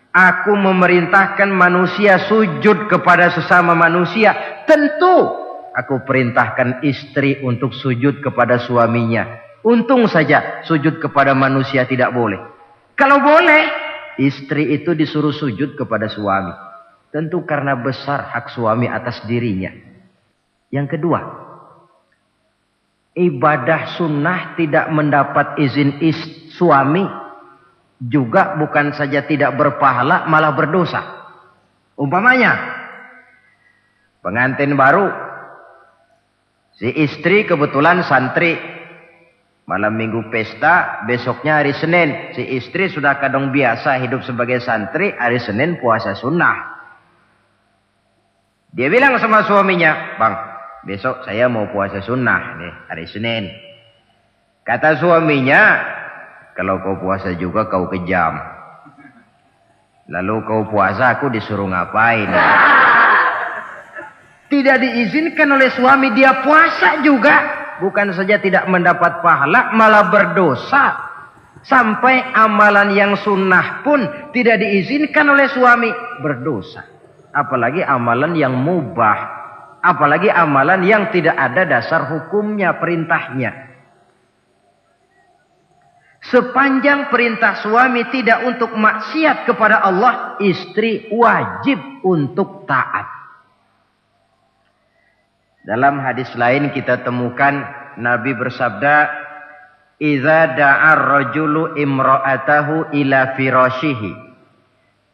aku memerintahkan manusia sujud kepada sesama manusia, tentu aku perintahkan istri untuk sujud kepada suaminya. Untung saja sujud kepada manusia tidak boleh. Kalau boleh, istri itu disuruh sujud kepada suami. Tentu karena besar hak suami atas dirinya. Yang kedua, ibadah sunnah tidak mendapat izin suami juga bukan saja tidak berpahala, malah berdosa. Umpamanya, pengantin baru, si istri kebetulan santri, malam minggu pesta, besoknya hari Senin, si istri sudah kadang biasa hidup sebagai santri, hari Senin puasa sunnah. Dia bilang sama suaminya, "Bang, besok saya mau puasa sunnah nih, hari Senin." Kata suaminya, Kalau kau puasa juga kau kejam. Lalu kau puasa aku disuruh ngapain? Tidak diizinkan oleh suami, dia puasa juga. Bukan saja tidak mendapat pahala, malah berdosa. Sampai amalan yang sunnah pun tidak diizinkan oleh suami, berdosa. Apalagi amalan yang mubah. Apalagi amalan yang tidak ada dasar hukumnya, perintahnya. Sepanjang perintah suami tidak untuk maksiat kepada Allah, istri wajib untuk taat. Dalam hadis lain kita temukan Nabi bersabda, "Idza da'a ar-rajulu imra'atahu ila firashihi."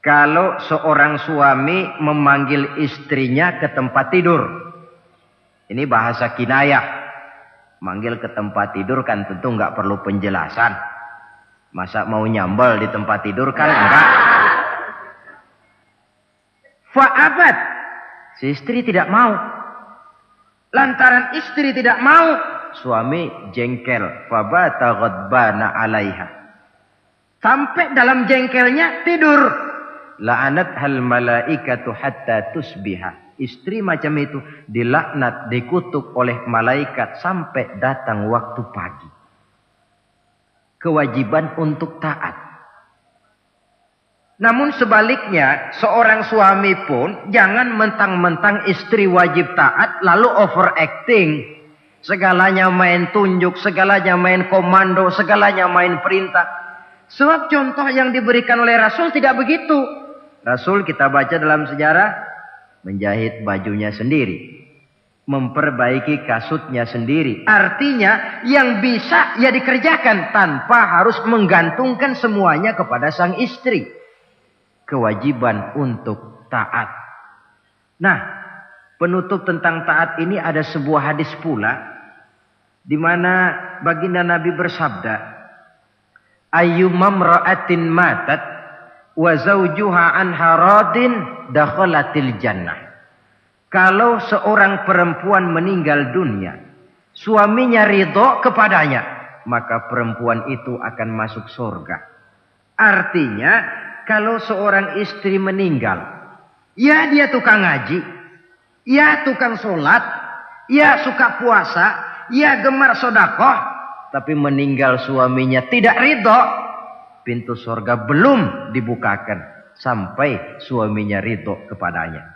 Kalau seorang suami memanggil istrinya ke tempat tidur. Ini bahasa kinayah. Manggil ke tempat tidur kan tentu enggak perlu penjelasan. Masa mau nyambal di tempat tidur kan enggak. Fa'abat. Si istri tidak mau. Lantaran istri tidak mau, suami jengkel. Fabata ghadbana 'alaiha. Sampai dalam jengkelnya tidur. La'anat hal malaikatu hatta tusbiha. Istri macam itu dilaknat, dikutuk oleh malaikat sampai datang waktu pagi. Kewajiban untuk taat. Namun sebaliknya, seorang suami pun jangan mentang-mentang istri wajib taat lalu overacting. Segalanya main tunjuk, segalanya main komando, segalanya main perintah. Sebab contoh yang diberikan oleh Rasul tidak begitu. Rasul kita baca dalam sejarah menjahit bajunya sendiri. Memperbaiki kasutnya sendiri. Artinya yang bisa ya dikerjakan tanpa harus menggantungkan semuanya kepada sang istri. Kewajiban untuk taat. Nah, penutup tentang taat ini ada sebuah hadis pula di mana baginda Nabi bersabda, "Ayyumam ra'atin matat wa zawjuha anha radin dakhalatil jannah." Kalau seorang perempuan meninggal dunia, suaminya ridho kepadanya, maka perempuan itu akan masuk surga. Artinya, kalau seorang istri meninggal, ya dia tukang ngaji, ya tukang sholat, ya suka puasa, ya gemar sodakoh, tapi meninggal suaminya tidak ridho, pintu surga belum dibukakan sampai suaminya ridho kepadanya.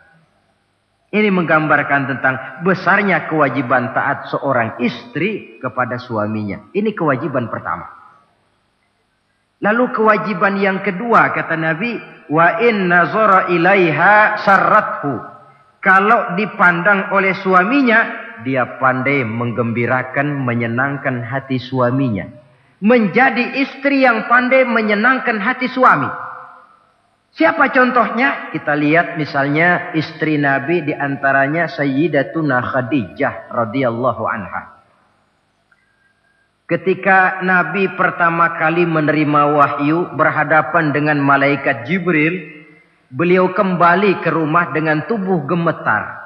Ini menggambarkan tentang besarnya kewajiban taat seorang istri kepada suaminya. Ini kewajiban pertama. Lalu kewajiban yang kedua kata Nabi, wa in nazara ilaiha sarrathu. Kalau dipandang oleh suaminya, dia pandai menggembirakan, menyenangkan hati suaminya. Menjadi istri yang pandai menyenangkan hati suami. Siapa contohnya? Kita lihat misalnya istri Nabi di antaranya Sayyidatuna Khadijah radhiyallahu anha. Ketika Nabi pertama kali menerima wahyu berhadapan dengan malaikat Jibril, beliau kembali ke rumah dengan tubuh gemetar.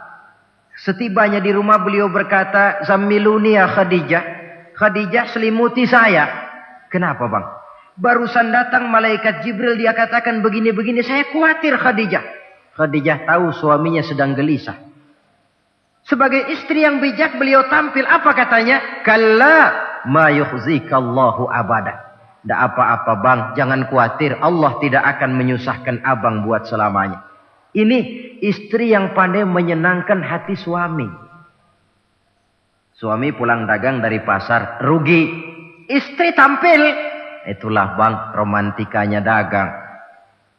Setibanya di rumah beliau berkata, "Zammiluni ya Khadijah." Khadijah, selimuti saya. Kenapa bang? Barusan datang malaikat Jibril, dia katakan begini-begini, saya khawatir Khadijah. Khadijah tahu suaminya sedang gelisah. Sebagai istri yang bijak beliau tampil, apa katanya? Kalla ma yukhzikallahu abada. Tidak apa-apa bang, jangan khawatir, Allah tidak akan menyusahkan abang buat selamanya. Ini istri yang pandai menyenangkan hati suami. Suami pulang dagang dari pasar, rugi. Istri tampil. Itulah bang romantikanya dagang.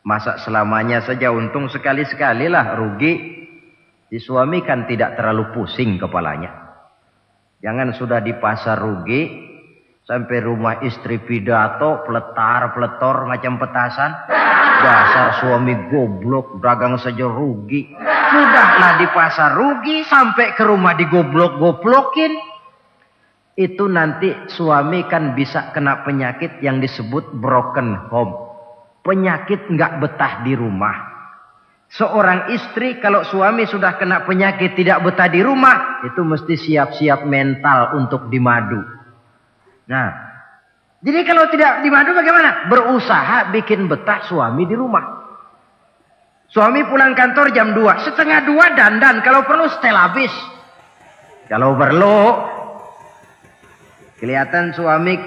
Masa selamanya saja untung sekali-sekali lah rugi. Si suami kan tidak terlalu pusing kepalanya. Jangan sudah di pasar rugi, sampai rumah istri pidato, peletar-peletor macam petasan. Dasar suami goblok, dagang saja rugi. Sudahlah di pasar rugi, sampai ke rumah digoblok-goblokin. Itu nanti suami kan bisa kena penyakit yang disebut broken home. Penyakit nggak betah di rumah. Seorang istri kalau suami sudah kena penyakit tidak betah di rumah, itu mesti siap-siap mental untuk dimadu. Nah, Jadi kalau tidak dimadu bagaimana? Berusaha bikin betah suami di rumah. Suami pulang kantor jam 2. Setengah 2 dandan. Kalau perlu setel habis. Kalau perlu. Kelihatan suami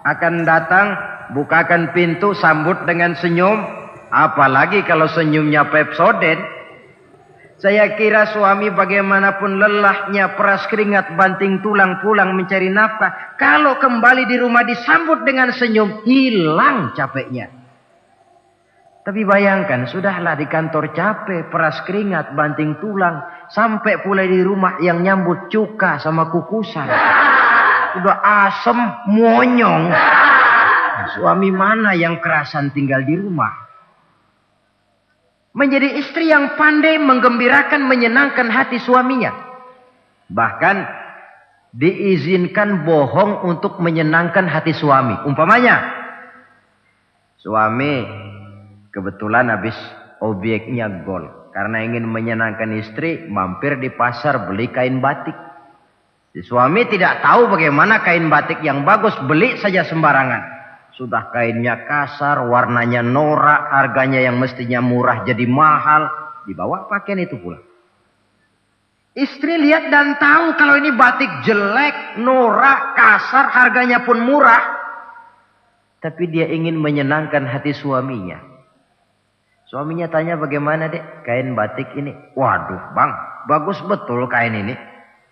akan datang. Bukakan pintu. Sambut dengan senyum. Apalagi kalau senyumnya Pepsodent. Saya kira suami bagaimanapun lelahnya, peras keringat, banting tulang, pulang mencari nafkah. Kalau kembali di rumah disambut dengan senyum, hilang capeknya. Tapi bayangkan, sudahlah di kantor capek, peras keringat, banting tulang. Sampai pula di rumah yang nyambut cuka sama kukusan. Udah asem, monyong. Suami mana yang kerasan tinggal di rumah? Menjadi istri yang pandai menggembirakan, menyenangkan hati suaminya. Bahkan diizinkan bohong untuk menyenangkan hati suami. Umpamanya, suami kebetulan habis obyeknya gol. Karena ingin menyenangkan istri, mampir di pasar beli kain batik. Si suami tidak tahu bagaimana kain batik yang bagus, beli saja sembarangan. Sudah kainnya kasar, warnanya norak, harganya yang mestinya murah jadi mahal. Dibawa pakaian itu pula. Istri lihat dan tahu kalau ini batik jelek, norak, kasar, harganya pun murah. Tapi dia ingin menyenangkan hati suaminya. Suaminya tanya, bagaimana dek kain batik ini? Waduh bang, bagus betul kain ini.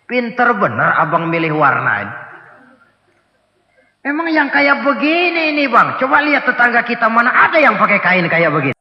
Pinter benar abang milih warna ini. Emang yang kayak begini ini bang. Coba lihat tetangga kita mana ada yang pakai kain kayak begini.